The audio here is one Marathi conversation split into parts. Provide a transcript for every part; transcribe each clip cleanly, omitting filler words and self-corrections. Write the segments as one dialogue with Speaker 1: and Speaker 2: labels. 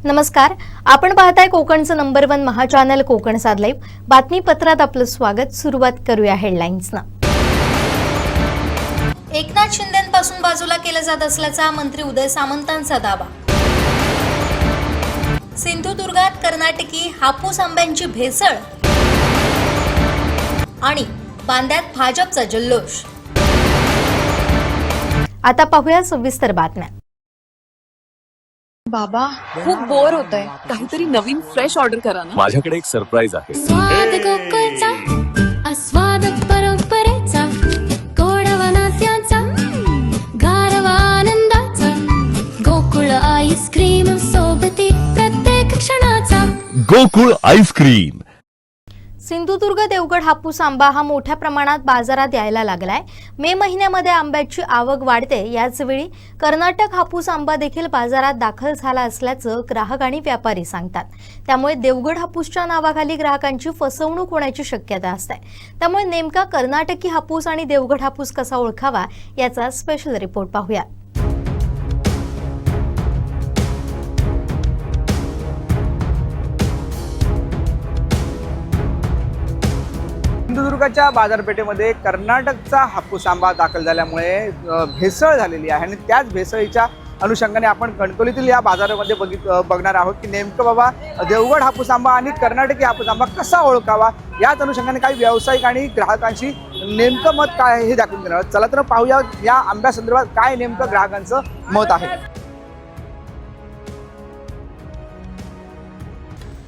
Speaker 1: नमस्कार, आपण पाहताय कोकणचं नंबर 1 महा चॅनल कोकण साद लाईव्ह. बातमीपत्रात आपलं स्वागत. सुरुवात करूया हेडलाईन्सना. एकनाथ शिंदेंपासून बाजूला केलं जात असल्याचा मंत्री उदय सामंतांचा दावा. सिंधुदुर्गात कर्नाटकी हापूस आंब्यांची भेसळ आणि बांद्यात भाजपचा जल्लोष. आता पाहूया सविस्तर बातम्या.
Speaker 2: बाबा खूप बोर होतंय, काहीतरी नवीन फ्रेश ऑर्डर करा ना.
Speaker 3: माझ्याकडे एक सरप्राईज आहे.
Speaker 4: स्वाद गोकुळचा, आस्वाद परंपरेचा, गोडवा नात्याचा, गारवा आनंदाचा, गोकुळ आईस्क्रीम सोबती प्रत्येक क्षणाचा.
Speaker 3: गोकुळ आईस्क्रीम.
Speaker 1: सिंधुदुर्ग देवगड हापूस आंबा हा मोठ्या प्रमाणात बाजारात यायला लागलाय. मे महिन्यामध्ये आंब्याची आवक वाढते. याचवेळी कर्नाटक हापूस आंबा देखील बाजारात दाखल झाला असल्याचं ग्राहक आणि व्यापारी सांगतात. त्यामुळे देवगड हापूसच्या नावाखाली ग्राहकांची फसवणूक होण्याची शक्यता असते. त्यामुळे नेमका कर्नाटकी हापूस आणि देवगड हापूस कसा ओळखावा याचा स्पेशल रिपोर्ट पाहूया.
Speaker 5: सिंधुदुर्गाच्या बाजारपेठेमध्ये कर्नाटकचा हापूस आंबा दाखल झाल्यामुळे भेसळ झालेली आहे आणि त्याच भेसळीच्या अनुषंगाने आपण कणकवलीतील या बाजारामध्ये बघणार आहोत की नेमकं बाबा देवगड हापूस आंबा आणि कर्नाटकी हापूस आंबा कसा ओळखावा. याच अनुषंगाने काही व्यावसायिक आणि ग्राहकांशी नेमकं मत काय आहे हे दाखवून देणार आहोत. चला तर पाहूया या आंब्यासंदर्भात काय नेमकं ग्राहकांचं मत आहे.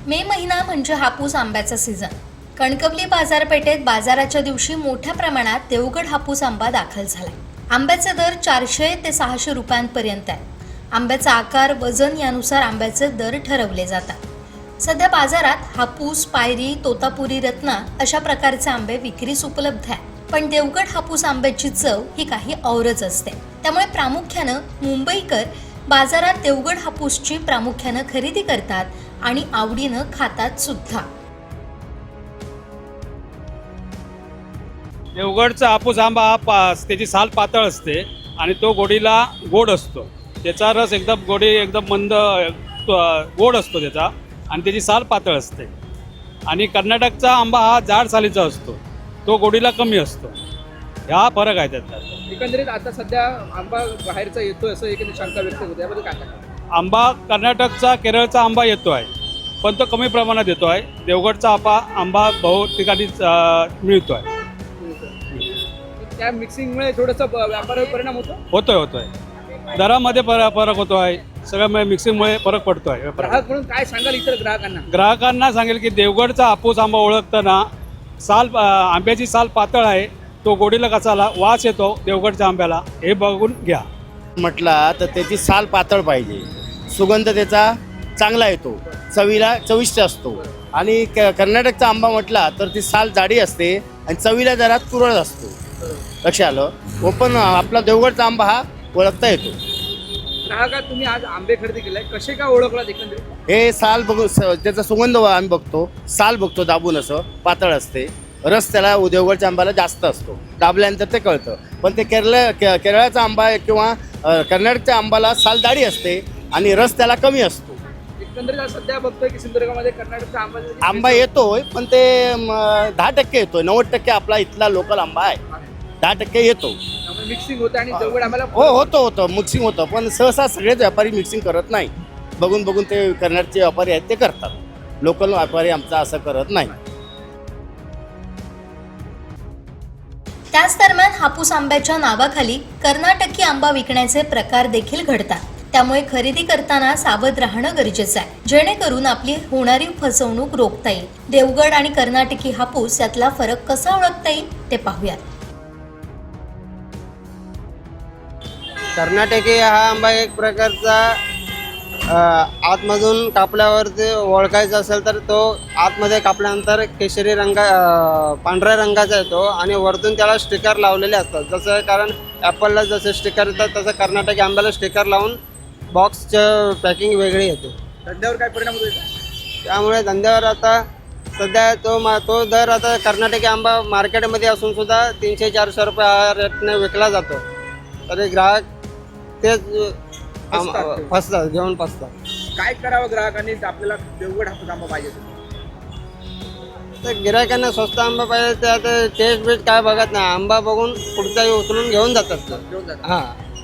Speaker 1: मे महिना म्हणजे हापूस आंब्याचा सीझन. कणकवली बाजारपेठेत बाजाराच्या दिवशी मोठ्या प्रमाणात देवगड हापूस आंबा दाखल झालाय. आंब्याचे दर 400 ते 600 रुपयांपर्यंत आहे. आंब्याचा आकार, वजन यानुसार आंब्याचे दर ठरवले जातात. सध्या बाजारात हापूस, पायरी, तोतापुरी, रत्ना अशा प्रकारचे आंबे विक्रीस उपलब्ध आहे. पण देवगड हापूस आंब्याची चव ही काही औरच असते. त्यामुळे प्रामुख्यानं मुंबईकर बाजारात देवगड हापूसची प्रामुख्यानं खरेदी करतात आणि आवडीनं खातात सुद्धा.
Speaker 6: देवगडचा हापूस आंबा हा त्याची साल पातळ असते आणि तो गोडीला गोड असतो. त्याचा रस एकदम मंद गोड असतो त्याचा आणि त्याची साल पातळ असते. आणि कर्नाटकचा आंबा हा जाड सालीचा असतो, तो गोडीला कमी असतो. हा फरक आहे त्याच्यात.
Speaker 5: एकंदरीत आता सध्या आंबा बाहेरचा येतोय असं एक शंका व्यक्त होते, याबद्दल काय सांगा.
Speaker 6: आंबा कर्नाटकचा, केरळचा आंबा येतो आहे, पण तो कमी प्रमाणात येतो आहे. देवगडचा आंबा बहु ठिकाणी मिळतो आहे.
Speaker 5: त्या मिक्सिंगमुळे थोडंसं व्यापारावर परिणाम
Speaker 6: होतोय. दरामध्ये फरक होतो आहे. सगळ्या मिक्सिंगमुळे फरक पडतो आहे.
Speaker 5: ग्राहक म्हणून काय सांगाल इतर
Speaker 6: ग्राहकांना सांगेल की देवगडचा हापूस आंबा ओळखताना आंब्याची साल पातळ आहे, तो गोडीला कसाला वास येतो देवगडच्या आंब्याला, हे बघून घ्या.
Speaker 7: म्हटला तर त्याची साल पातळ पाहिजे, सुगंध त्याचा चांगला येतो, चवीला चविष्ट असतो. आणि कर्नाटकचा आंबा म्हटला तर ती साल जाडी असते आणि चवीला जरा तुरळ असतो. लक्ष आलं. पण आपला देवगडचा आंबा हा ओळखता येतो.
Speaker 5: ग्राहकात तुम्ही आज आंबे खरेदी केलाय, कसे काय ओळखला एकंदरीत?
Speaker 7: हे साल बघू, त्याचा सुगंध आम्ही बघतो, साल बघतो दाबून, असं पातळ असते. रस त्याला देवगडच्या आंब्याला जास्त असतो, दाबल्यानंतर ते कळतं. पण ते केरळाचा आंबा किंवा कर्नाटकच्या आंबाला साल जाडी असते आणि रस त्याला कमी असतो.
Speaker 5: एकंदरीत सध्या बघतोय की सिंधुदुर्गामध्ये कर्नाटकचा
Speaker 7: आंबा येतोय, पण ते 10% येतोय. 90% आपला इथला लोकल आंबा आहे, 10% येतो.
Speaker 5: मिक्सिंग होतं आणि देवगड आम्हाला
Speaker 7: होतं मिक्सिंग होतं. पण सहसा सगळेच व्यापारी मिक्सिंग करत नाही. बघून ते कर्नाटकचे व्यापारी आहेत ते करतात. लोकल व्यापारी आमचा असं करत नाही.
Speaker 1: त्याच दरम्यान हापूस आंब्याच्या नावाखाली कर्नाटकी आंबा विकण्याचे प्रकार देखील घडतात. त्यामुळे खरेदी करताना सावध राहणं गरजेचं आहे, जेणेकरून आपली होणारी फसवणूक रोखता येईल. देवगड आणि कर्नाटकी हापूस यातला फरक कसा ओळखता येईल ते पाहूयात.
Speaker 8: कर्नाटकी हा आंबा एक प्रकारचा आतमधून कापल्यावर ते ओळखायचा असेल तर तो आतमध्ये कापल्यानंतर केशरी पांढऱ्या रंगाचा येतो आणि वरतून त्याला स्टिकर लावलेले असतात. जसं कारण ॲपलला जसं स्टिकर येतात तसं कर्नाटकी आंब्याला स्टिकर लावून बॉक्सचं पॅकिंग वेगळी येते.
Speaker 5: धंद्यावर काय परिणाम होतो?
Speaker 8: त्यामुळे धंद्यावर आता सध्या तो दर आता कर्नाटकी आंबा मार्केटमध्ये असून सुद्धा 300-400 रुपये रेटने विकला जातो. तरी ग्राहक तेच फसतात, घेऊन फसतात.
Speaker 5: काय करावं ग्राहकांनी आपल्याला देवगड हापूस आंबा पाहिजे
Speaker 8: तर गिरायकांना स्वस्त आंबा पाहिजे ते आता टेस्ट बेस्ट काय बघत नाही, आंबा बघून पुढचाही उचलून घेऊन जातात ते.
Speaker 5: घेऊन जातात.
Speaker 8: हा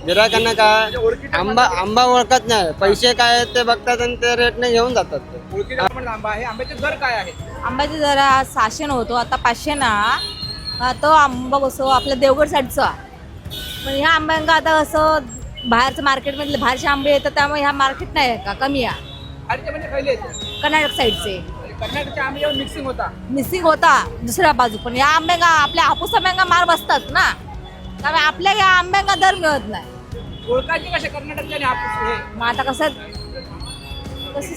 Speaker 8: गिरायकांना काय
Speaker 5: म्हणजे ओळखीच्या
Speaker 8: आंबा ओळखत नाही, पैसे काय आहेत ते बघतात आणि ते रेटने घेऊन जातात ते.
Speaker 5: ओळखीचा पण आंबा आहे. आंब्याचे दर काय आहे?
Speaker 9: आंब्याचे जरा 600 होतो आता 500 ना. तो आंबा कसं आपल्या देवगड साईडचा, पण ह्या आंब्यांका आता कसं बाहेरचं मार्केटमधले बाहेरचे आंबे येतात त्यामुळे ह्या मार्केट नाही आहे का कमी आहे.
Speaker 5: आणि ते म्हणजे पहिले येते
Speaker 9: कर्नाटक साईडचे
Speaker 5: कर्नाटकच्या आंब्यावर मिक्सिंग होता.
Speaker 9: मिसिंग होता दुसऱ्या बाजू, पण या आंब्यांका आपल्या हापूस आंब्यांका मार बसतात ना, त्यामुळे आपल्या या आंब्यांका दर मिळत नाही.
Speaker 5: ओळखायचे कसे कर्नाटकचे आणि हापूस हे?
Speaker 9: मग आता कसं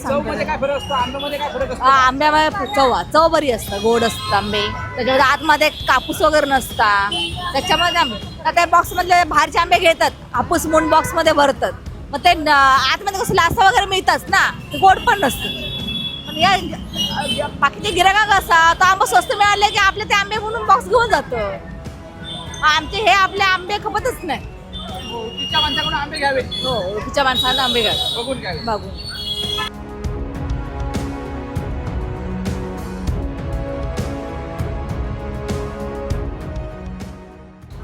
Speaker 5: चव मध्ये काय फरक असतो? आंब्यामध्ये काय फरक असतो?
Speaker 9: आंब्यामध्ये चव बरी असतं, गोड असतं आंबे, त्याच्यामध्ये आतमध्ये कापूस वगैरे नसता. त्याच्यामध्ये आता त्या बॉक्समधले बाहेरचे आंबे घेतात, हापूस म्हणून बॉक्समध्ये भरतात, मग ते आतमध्ये कसं लासा वगैरे मिळतात ना, ते गोड पण नसतं. पण या बाकीचे गिरायका कसा तो आंबा स्वस्त मिळाले की आपले ते आंबे म्हणून बॉक्स घेऊन जातो. आमचे हे आपले आंबे खपतच नाही.
Speaker 5: ओळखीच्या माणसाकडून आंबे घ्यावे,
Speaker 9: हो ओळखीच्या माणसाला आंबे घ्यावे
Speaker 5: बघून घ्यावे.
Speaker 9: बघून.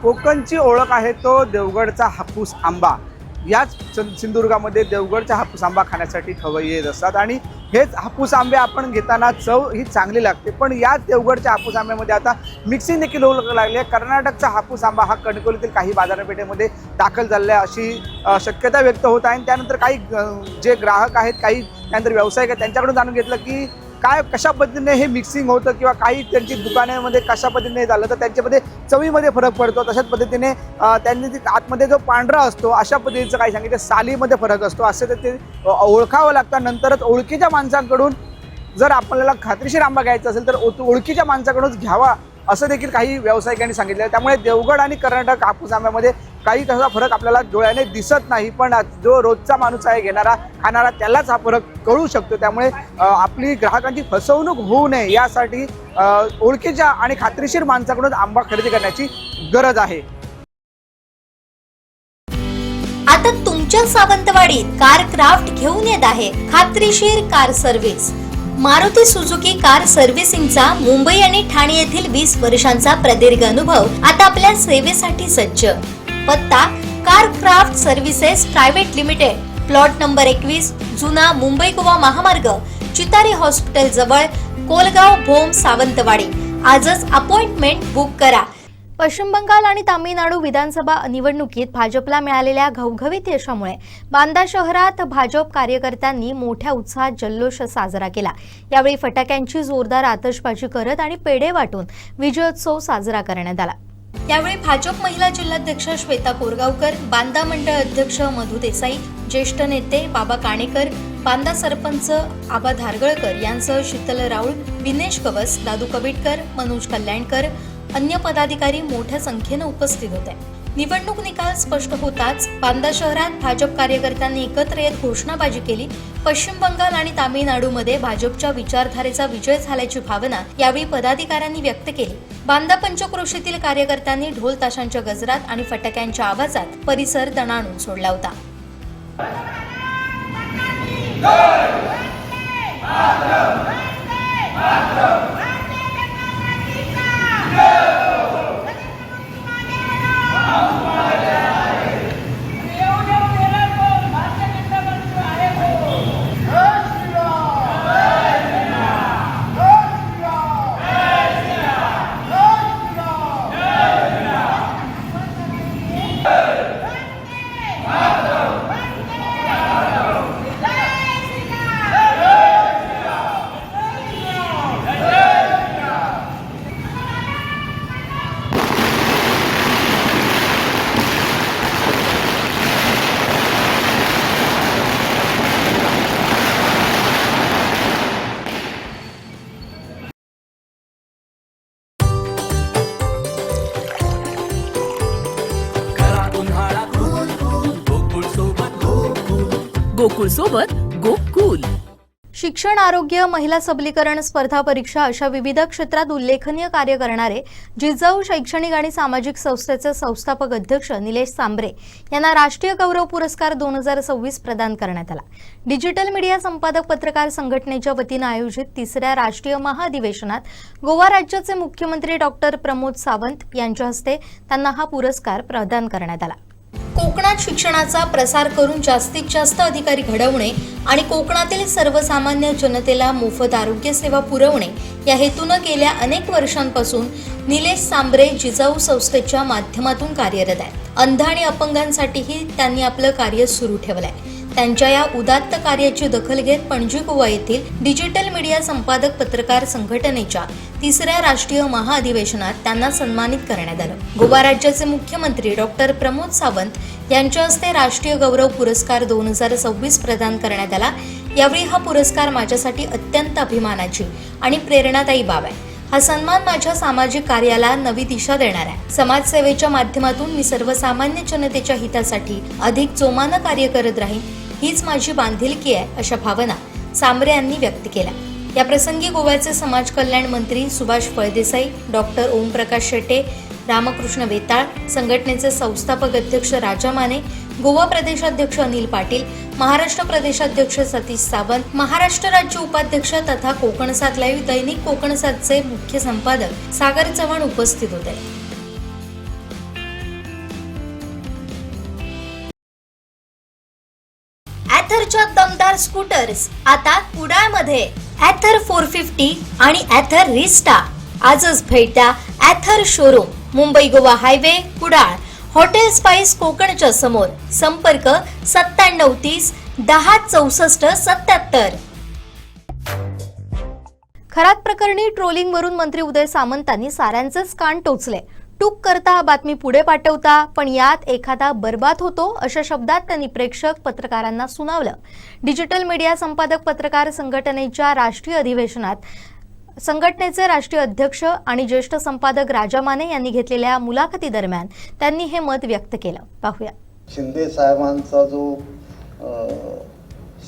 Speaker 5: कोकणची ओळख आहे तो देवगडचा हापूस आंबा. याच सिंधुदुर्गामध्ये देवगडचा हापूस आंबा खाण्यासाठी खवय्ये येत असतात आणि हेच हापूस आंबे आपण घेताना चव ही चांगली लागते. पण याच देवगडच्या हापूस आंब्यामध्ये आता मिक्सिंग देखील होऊ लागली आहे. कर्नाटकचा हापूस आंबा हा कणकवलीतील काही बाजारपेठेमध्ये दाखल झालेला आहे अशी शक्यता व्यक्त होत आहे. आणि त्यानंतर काही जे ग्राहक आहेत, काही त्यानंतर व्यावसायिक आहेत, त्यांच्याकडून जाणून घेतलं की काय कशा पद्धतीने हे मिक्सिंग होतं किंवा काही त्यांची दुकानामध्ये कशा पद्धतीने झालं तर त्यांच्यामध्ये चवीमध्ये फरक पडतो. तशाच पद्धतीने त्यांनी आतमध्ये जो पांढरा असतो अशा पद्धतीचं काही सांगितलं, सालीमध्ये फरक असतो, असं तर ते ओळखावं लागतं. नंतरच ओळखीच्या माणसांकडून जर आपल्याला खात्रीशीर आंबा घ्यायचा असेल तर ओळखीच्या माणसाकडूनच घ्यावा असं देखील काही व्यावसायिकांनी सांगितलं आहे. त्यामुळे देवगड आणि कर्नाटक हापूस आंब्यामध्ये काही तसा फरक आपल्याला डोळ्याने दिसत नाही, पण जो रोजचा माणूस आहे, घेणारा खाणारा, त्यालाच हा फरक कळू शकतो. त्यामुळे आपली ग्राहकांची फसवणूक होऊ नये यासाठी ओळखीच्या आणि खात्रीशीर माणसाकडून आंबा खरेदी करण्याची गरज आहे.
Speaker 1: आता तुमच्या सावंतवाडीत कार क्राफ्ट घेऊन येत आहे खात्रीशीर car service. Maruti Suzuki car सर्व्हिसिंगचा मुंबई आणि ठाणे येथील 20 वर्षांचा प्रदीर्घ अनुभव आता आपल्या सेवेसाठी सज्ज. पत्ता car craft services private limited, plot number 21, जुना मुंबई गोवा महामार्ग, चितारी हॉस्पिटल जवळ, कोलगाव, भोम, सावंतवाडी. आजच अपॉइंटमेंट बुक करा. पश्चिम बंगाल आणि तामिळनाडू विधानसभा निवडणुकीत भाजपला मिळालेल्या घवघवीत यशामुळे बांदा शहरात भाजप कार्यकर्त्यांनी मोठ्या उत्साहात जल्लोष साजरा केला. यावेळी फटाक्यांची जोरदार आतषबाजी करत आणि पेढे वाटून विजयोत्सव साजरा करण्यात आला. यावेळी भाजप महिला जिल्हाध्यक्ष श्वेता कोरगावकर, बांदा मंडळ अध्यक्ष मधु देसाई, ज्येष्ठ नेते बाबा काणेकर, बांदा सरपंच आबा धारगळकर यांसह शीतल राऊळ, विनेश कवस, दादू कविटकर, मनोज कल्याणकर, अन्य पदाधिकारी मोठ्या संख्येनं उपस्थित होते. निवडणूक निकाल स्पष्ट होताच बांदा शहरात भाजप कार्यकर्त्यांनी एकत्र येत घोषणाबाजी केली. पश्चिम बंगाल आणि तामिळनाडूमध्ये भाजपच्या विचारधारेचा विजय झाल्याची भावना यावेळी पदाधिकाऱ्यांनी व्यक्त केली. बांदा पंचक्रोशीतील कार्यकर्त्यांनी ढोल ताशांच्या गजरात आणि फटाक्यांच्या आवाजात परिसर दणाणून सोडला होता.
Speaker 2: गोकुळ सोबत गोकुल.
Speaker 1: शिक्षण, आरोग्य, महिला सबलीकरण, स्पर्धा परीक्षा अशा विविध क्षेत्रात उल्लेखनीय कार्य करणारे जिजाऊ शैक्षणिक आणि सामाजिक संस्थेचे संस्थापक अध्यक्ष निलेश सांबरे यांना राष्ट्रीय गौरव पुरस्कार 2026 प्रदान करण्यात आला. डिजिटल मीडिया संपादक पत्रकार संघटनेच्या वतीनं आयोजित तिसऱ्या राष्ट्रीय महाअधिवेशनात गोवा राज्याचे मुख्यमंत्री डॉक्टर प्रमोद सावंत यांच्या हस्ते त्यांना हा पुरस्कार प्रदान करण्यात आला. कोकणात शिक्षणाचा प्रसार करून जास्तीत जास्त अधिकारी घडवणे आणि कोकणातील सर्वसामान्य जनतेला मोफत आरोग्य सेवा पुरवणे या हेतूनं गेल्या अनेक वर्षांपासून निलेश सांबरे जिजाऊ संस्थेच्या माध्यमातून कार्यरत आहेत. अंध आणि अपंगांसाठीही त्यांनी आपलं कार्य सुरू ठेवलंय. त्यांच्या या उदात्त कार्याची दखल घेत पणजी गोवा येथील डिजिटल मीडिया संपादक पत्रकार संघटनेच्या तिसऱ्या राष्ट्रीय महाअधिवेशनात त्यांना सन्मानित करण्यात आलं. गोवा राज्याचे मुख्यमंत्री डॉक्टर प्रमोद सावंत यांच्या हस्ते राष्ट्रीय गौरव पुरस्कार 2026 प्रदान करण्यात आला. यावेळी हा पुरस्कार माझ्यासाठी अत्यंत अभिमानाची आणि प्रेरणादायी बाब आहे. हा सन्मान माझ्या सामाजिक कार्याला नवी दिशा देणार आहे. समाजसेवेच्या माध्यमातून मी सर्वसामान्य जनतेच्या हितासाठी अधिक जोमानं कार्य करत राहीन, हीच माझी बांधिलकी आहे, अशा भावना सांबरे यांनी व्यक्त केल्या. या प्रसंगी गोव्याचे समाज कल्याण मंत्री सुभाष फळदेसाई, डॉक्टर ओमप्रकाश शेटे, रामकृष्ण वेताळ, संघटनेचे संस्थापक अध्यक्ष राजा माने, गोवा प्रदेशाध्यक्ष अनिल पाटील, महाराष्ट्र प्रदेशाध्यक्ष सतीश सावंत, महाराष्ट्र राज्य उपाध्यक्ष तथा कोकणसात लाईव्ह दैनिक कोकणसातचे मुख्य संपादक सागर चव्हाण उपस्थित होते. ॲथरच्या दमदार स्कूटर्स आता कुडाळमध्ये. ॲथर 450 आणि ॲथर रिस्टा. आजच भेट द्या Ather showroom, Mumbai Goa highway, Kudal, hotel spice कोकणच्या समोर. संपर्क 9730 10 64 77. खरात प्रकरणी ट्रोलिंगवरून मंत्री उदय सामंतांनी साऱ्यांचेच कान टोचले. टूक करता बातमी पुढे पाठवता, पण यात एखादा बर्बाद होतो अशा शब्दात त्यांनी प्रेक्षक पत्रकारांना सुनावलं. डिजिटल मीडिया संपादक पत्रकार संघटनेच्या राष्ट्रीय अधिवेशनात संघटनेचे राष्ट्रीय अध्यक्ष आणि ज्येष्ठ संपादक राजा माने यांनी घेतलेल्या मुलाखतीदरम्यान त्यांनी हे मत व्यक्त केलं. पाहूया.
Speaker 10: शिंदे साहेबांचा जो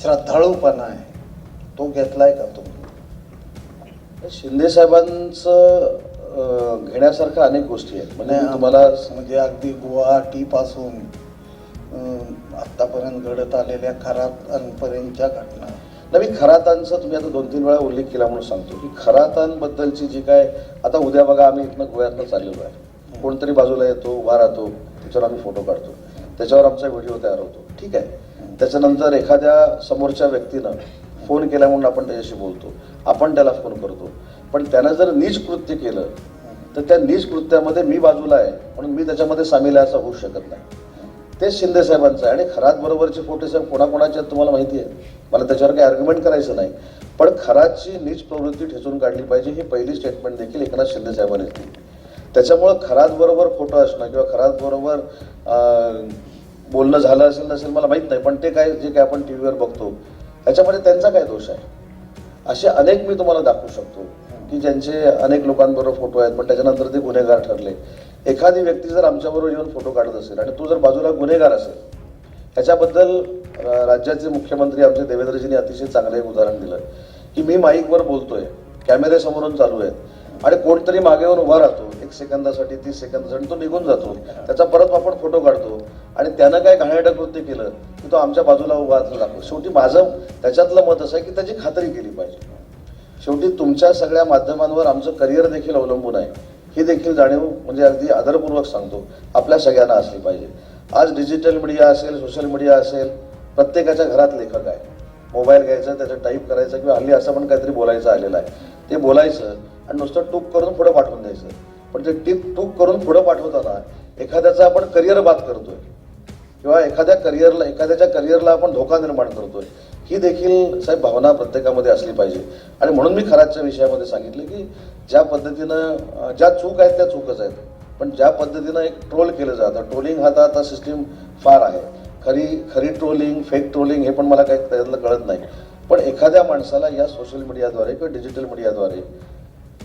Speaker 10: श्रद्धाळूपणा आहे तो घेतलाय का तुम्ही?
Speaker 11: शिंदे साहेबांचं घेण्यासारख्या अनेक गोष्टी आहेत.
Speaker 10: म्हणजे अगदी गुवाहाटी पासून आतापर्यंत घडत आलेल्या खरातांपर्यंतच्या घटना.
Speaker 11: मी खरातांचा तुम्ही आता 2-3 वेळा उल्लेख केला म्हणून सांगतो की खरातांबद्दलची जी काय, आता उद्या बघा आम्ही इथनं गोव्यातनं चाललेलो आहे, कोणतरी बाजूला येतो, उभा राहतो, त्याच्यावर आम्ही फोटो काढतो, त्याच्यावर आमचा व्हिडिओ तयार होतो, ठीक आहे. त्याच्यानंतर एखाद्या समोरच्या व्यक्तीनं फोन केला म्हणून आपण त्याच्याशी बोलतो, आपण त्याला फोन करतो, पण त्यानं जर नीच कृत्य केलं तर त्या नीच कृत्यामध्ये मी बाजूला आहे म्हणून मी त्याच्यामध्ये सामील आहे असं होऊ शकत नाही. तेच शिंदे साहेबांचं आहे. आणि खरात बरोबरचे फोटो साहेब कोणाकोणाचे आहेत तुम्हाला माहिती आहे, मला त्याच्यावर काही आर्ग्युमेंट करायचं नाही, पण खरातची नीच प्रवृत्ती ठेचून काढली पाहिजे ही पहिली स्टेटमेंट देखील एकनाथ शिंदे साहेबांनी दिली. त्याच्यामुळं खरात बरोबर फोटो असणं किंवा खरात बरोबर बोलणं झालं असेल नसेल मला माहीत नाही, पण ते काय जे काय आपण टी व्हीवर बघतो त्याच्यामध्ये त्यांचा काय दोष आहे. असे अनेक मी तुम्हाला दाखवू शकतो की ज्यांचे अनेक लोकांबरोबर फोटो आहेत पण त्याच्यानंतर ते गुन्हेगार ठरले. एखादी व्यक्ती जर आमच्याबरोबर येऊन फोटो काढत असेल आणि तो जर बाजूला गुन्हेगार असेल, ह्याच्याबद्दल राज्याचे मुख्यमंत्री आमचे देवेंद्रजींनी अतिशय चांगलं एक उदाहरण दिलं की मी माईकवर बोलतोय, कॅमेरे समोरून चालू आहेत आणि कोणतरी मागे येऊन उभा राहतो 1 सेकंदासाठी 30 सेकंदासाठी, तो निघून जातो, त्याचा परत आपण फोटो काढतो आणि त्यानं काय घाणेरडं कृत्य केलं की तो आमच्या बाजूला उभा दाखवतो. शेवटी माझं त्याच्यातलं मत असं आहे की त्याची खात्री केली पाहिजे. शेवटी तुमच्या सगळ्या माध्यमांवर आमचं करिअर देखील अवलंबून आहे, ही देखील जाणीव म्हणजे अगदी आदरपूर्वक सांगतो आपल्या सगळ्यांना असली पाहिजे. आज डिजिटल मीडिया असेल, सोशल मीडिया असेल, प्रत्येकाच्या घरात लेखक आहे. मोबाईल घ्यायचा, त्याचं टाईप करायचं किंवा हल्ली असं पण काहीतरी बोलायचं आलेलं आहे, ते बोलायचं आणि नुसतं टूक करून पुढे पाठवून द्यायचं. पण ते टूक करून पुढे पाठवताना एखाद्याचा आपण करिअर बाद करतोय किंवा एखाद्याच्या करिअरला आपण धोका निर्माण करतोय, ही देखील साहेब भावना प्रत्येकामध्ये असली पाहिजे. आणि म्हणून मी खरातच्या विषयामध्ये सांगितलं की ज्या पद्धतीनं ज्या चूक आहेत त्या चूकच आहेत, पण ज्या पद्धतीनं एक ट्रोल केलं जातं, ट्रोलिंग हा आता सिस्टीम फार आहे. खरी ट्रोलिंग, फेक ट्रोलिंग हे पण मला काही त्यातलं कळत नाही. पण एखाद्या माणसाला या सोशल मीडियाद्वारे किंवा डिजिटल मीडियाद्वारे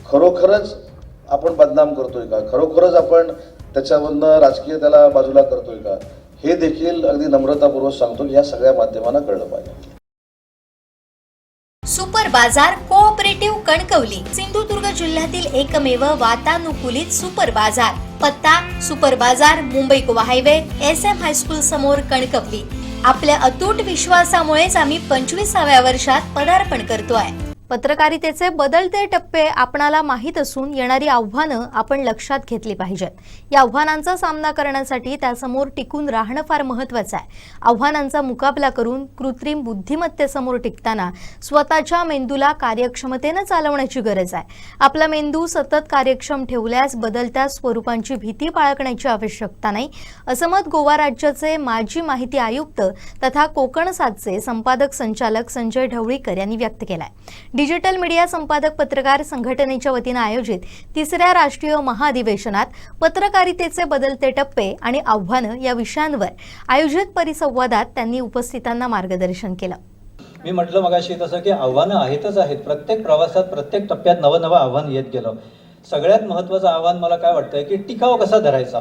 Speaker 11: खरोखरच आपण बदनाम करतोय का, खरोखरच आपण त्याच्यावरनं राजकीय त्याला बाजूला करतोय का, हे देखील अगदी नम्रतापूर्वक सांगतो की या सगळ्या माध्यमांना कळलं पाहिजे.
Speaker 1: सुपर बाजार कोऑपरेटिव्ह कणकवली, सिंधुदुर्ग जिल्ह्यातील एकमेव वातानुकूलित सुपर बाजार. पत्ता सुपर बाजार, Mumbai Goa highway, SM high school समोर, कणकवली. आपल्या अतूट विश्वासामुळेच आम्ही 25व्या वर्षात पदार्पण करतोय. पत्रकारितेचे बदलते टप्पे आपणाला माहीत असून येणारी आव्हानं आपण लक्षात घेतली पाहिजेत. या आव्हानांचा सामना करण्यासाठी त्यासमोर टिकून राहणं फार महत्त्वाचं आहे. आव्हानांचा मुकाबला करून कृत्रिम बुद्धिमत्तेसमोर टिकताना स्वतःच्या मेंदूला कार्यक्षमतेनं चालवण्याची गरज आहे. आपला मेंदू सतत कार्यक्षम ठेवल्यास बदलत्या स्वरूपांची भीती बाळगण्याची आवश्यकता नाही, असं मत गोवा राज्याचे माजी माहिती आयुक्त तथा कोकण सातचे संपादक संचालक संजय ढवळीकर यांनी व्यक्त केलं आहे. डिजिटल मीडिया संपादक पत्रकार संघटनेच्या वतीनं आयोजित 3ऱ्या राष्ट्रीय महाअधिवेशनात पत्रकारितेचे बदलते टप्पे आणि आव्हानं या विषयांवर आयोजित परिसंवादात त्यांनी उपस्थितांना मार्गदर्शन केलं.
Speaker 12: मी म्हटलं मगाशी तसं की आव्हानं आहेतच आहेत. प्रत्येक प्रवासात प्रत्येक टप्प्यात नवं आव्हान येत गेलं. सगळ्यात महत्त्वाचं आव्हान मला काय वाटतंय की टिकाव कसा धरायचा,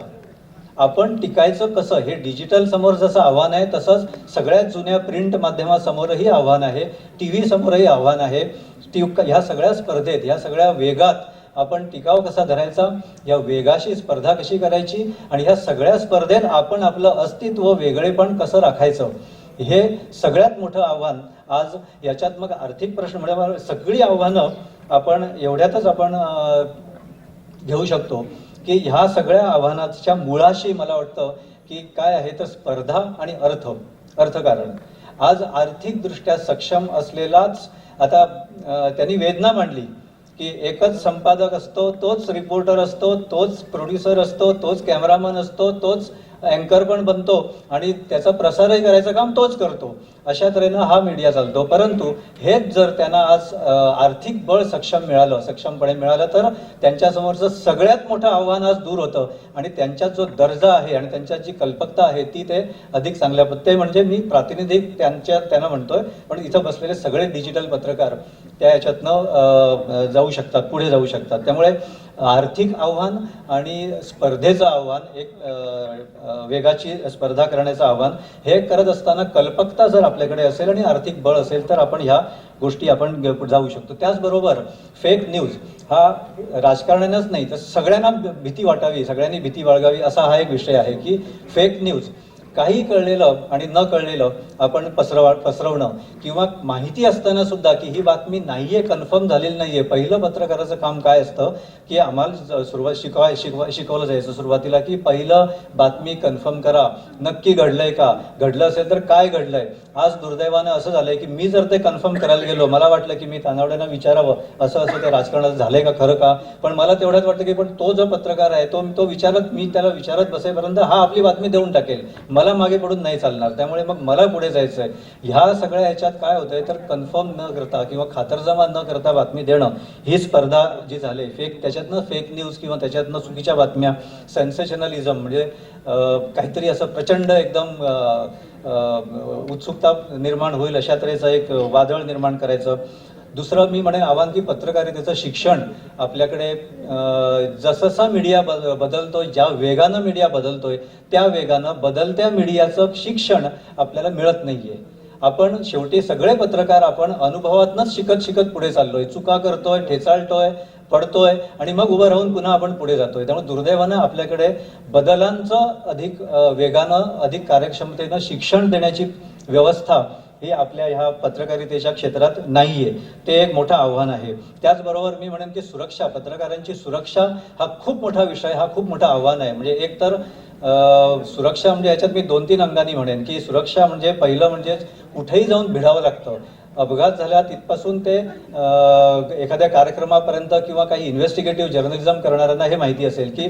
Speaker 12: आपण टिकायचं कसं, हे डिजिटल समोर जसं आव्हान आहे तसंच सगळ्यात जुन्या प्रिंट माध्यमासमोरही आव्हान आहे, TV समोरही आव्हान आहे. ह्या सगळ्या स्पर्धेत, ह्या सगळ्या वेगात आपण टिकाव कसा धरायचा, या वेगाशी स्पर्धा कशी करायची आणि ह्या सगळ्या स्पर्धेत आपण आपलं अस्तित्व, वेगळेपण कसं राखायचं, हे सगळ्यात मोठं आव्हान आज. याच्यात मग आर्थिक प्रश्न म्हणजे सगळी आव्हानं आपण एवढ्यातच आपण घेऊ शकतो की ह्या सगळ्या आव्हानाच्या मुळाशी मला वाटतं की काय आहे तर स्पर्धा आणि अर्थकारण. आज आर्थिकदृष्ट्या सक्षम असलेलाच, आता त्यांनी वेदना मांडली की एकच संपादक असतो, तोच रिपोर्टर असतो, तोच प्रोड्युसर असतो, तोच कॅमेरामन असतो, तोच अँकर पण बनतो आणि त्याचा प्रसारही करायचं काम तोच करतो. अशा तऱ्हेनं हा मीडिया चालतो. परंतु हेच जर त्यांना आज आर्थिक बळ सक्षमपणे मिळालं तर त्यांच्यासमोरचं सगळ्यात मोठं आव्हान आज दूर होतं आणि त्यांच्यात जो दर्जा आहे आणि त्यांच्यात जी कल्पकता आहे ती ते अधिक चांगल्या पद्धतीने, म्हणजे मी प्रातिनिधिक त्यांना म्हणतोय, पण इथं बसलेले सगळे डिजिटल पत्रकार त्या याच्यातनं जाऊ शकतात, पुढे जाऊ शकतात. त्यामुळे आर्थिक आव्हान आणि स्पर्धेचं आव्हान, एक वेगाची स्पर्धा करण्याचं आव्हान, हे करत असताना कल्पकता जर आपल्याकडे असेल आणि आर्थिक बळ असेल तर आपण ह्या गोष्टी आपण जाऊ शकतो. त्याचबरोबर फेक न्यूज हा राजकारण्यांनाच नाही तर सगळ्यांना भीती वाटावी, सगळ्यांनी भीती बाळगावी असा हा एक विषय आहे की फेक न्यूज, काही कळलेलं आणि न कळलेलं आपण पसरवणं किंवा माहिती असताना सुद्धा की ही बातमी नाहीये, कन्फर्म झालेली नाहीये. पहिलं पत्रकाराचं काम काय असतं की आम्हाला शिकवलं जायचं सुरुवातीला की पहिलं बातमी कन्फर्म करा, नक्की घडलंय का, घडलं असेल तर काय घडलंय. आज दुर्दैवानं असं झालंय की मी जर ते कन्फर्म करायला गेलो, मला वाटलं की मी तानावड्यांना विचारावं असं ते राजकारणात झालंय का, खरं का, पण मला तेवढ्याच वाटतं की पण तो जो पत्रकार आहे तो विचारत, मी त्याला विचारत बसेपर्यंत हा आपली बातमी देऊन टाकेल, मला मागे पडून नाही चालणार, त्यामुळे मग मला पुढे जायचंय. ह्या सगळ्या ह्याच्यात काय होतंय तर कन्फर्म न करता किंवा खातरजमा न करता बातमी देणं, ही स्पर्धा जी झाली त्याच्यातनं फेक न्यूज किंवा त्याच्यातनं चुकीच्या बातम्या, सेन्सेशनलिझम, म्हणजे काहीतरी असं प्रचंड एकदम उत्सुकता निर्माण होईल अशा तऱ्हेचं एक वादळ निर्माण करायचं. दुसरं मी म्हणेन आव्हान की पत्रकारितेचं शिक्षण आपल्याकडे जसं मीडिया बदलतोय, ज्या वेगानं मीडिया बदलतोय त्या वेगानं बदलत्या मीडियाचं शिक्षण आपल्याला मिळत नाहीये. आपण शेवटी सगळे पत्रकार आपण अनुभवातनंच शिकत पुढे चाललोय, चुका करतोय, ठेचाळतोय, पडतोय आणि मग उभं राहून पुन्हा आपण पुढे जातोय. त्यामुळे दुर्दैवानं आपल्याकडे बदलांचं अधिक वेगानं, अधिक कार्यक्षमतेनं शिक्षण देण्याची व्यवस्था ही आपल्या ह्या पत्रकारितेच्या क्षेत्रात नाहीये. ते एक मोठं आव्हान आहे. त्याचबरोबर मी म्हणेन की सुरक्षा, पत्रकारांची सुरक्षा हा खूप मोठा विषय, हा खूप मोठं आव्हान आहे. म्हणजे एक तर सुरक्षा म्हणजे याच्यात मी 2-3 अंगांनी म्हणेन की सुरक्षा म्हणजे पहिलं म्हणजे कुठेही जाऊन भिडावं लागतं. अपघात झाला तिथपासून ते एखाद्या कार्यक्रमापर्यंत किंवा काही इन्व्हेस्टिगेटिव्ह जर्नलिझम करणाऱ्यांना हे माहिती असेल की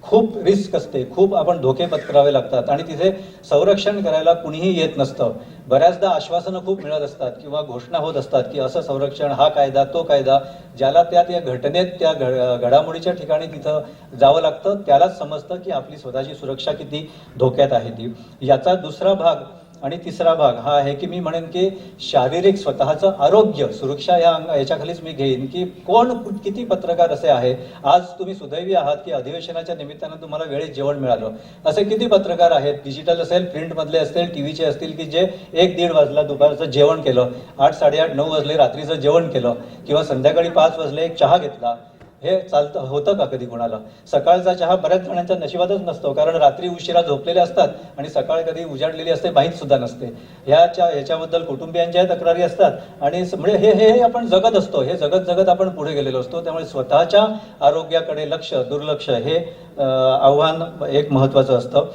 Speaker 12: खूप रिस्क असते, खूप आपण धोके पत्करावे लागतात आणि तिथे संरक्षण करायला कुणीही येत नसतं. बऱ्याचदा आश्वासनं खूप मिळत असतात किंवा घोषणा होत असतात की असं संरक्षण, हा कायदा, तो कायदा, ज्याला त्या घटनेत, त्या घडामोडीच्या ठिकाणी तिथं जावं लागतं त्यालाच समजतं की आपली स्वतःची सुरक्षा किती धोक्यात आहे ती. याचा दुसरा भाग आणि तिसरा भाग हा आहे की मी म्हणेन की शारीरिक स्वतःचं आरोग्य सुरक्षा याच्याखालीच मी घेईन की कोण किती पत्रकार असे आहे. आज तुम्ही सुदैवी आहात की अधिवेशनाच्या निमित्तानं तुम्हाला वेळेत जेवण मिळालं. असे किती पत्रकार आहेत, डिजिटल असेल, प्रिंटमधले असतील, टीव्हीचे असतील, की जे 1-1:30 वाजला दुपारचं जेवण केलं, 8, 8:30, 9 वाजले रात्रीचं जेवण केलं, किंवा संध्याकाळी 5 वाजले एक चहा घेतला. हे चालतं होतं का कधी कोणाला? सकाळचा चहा बऱ्याच जणांच्या नशिबातच नसतो, कारण रात्री उशिरा झोपलेले असतात आणि सकाळ कधी उजाडलेली असते माहीत सुद्धा नसते. ह्याच्याबद्दल कुटुंबियांच्या तक्रारी असतात आणि म्हणजे हे आपण जगत असतो. हे जगत आपण पुढे गेलेलो असतो. त्यामुळे स्वतःच्या आरोग्याकडे दुर्लक्ष हे आव्हान एक महत्त्वाचं असतं.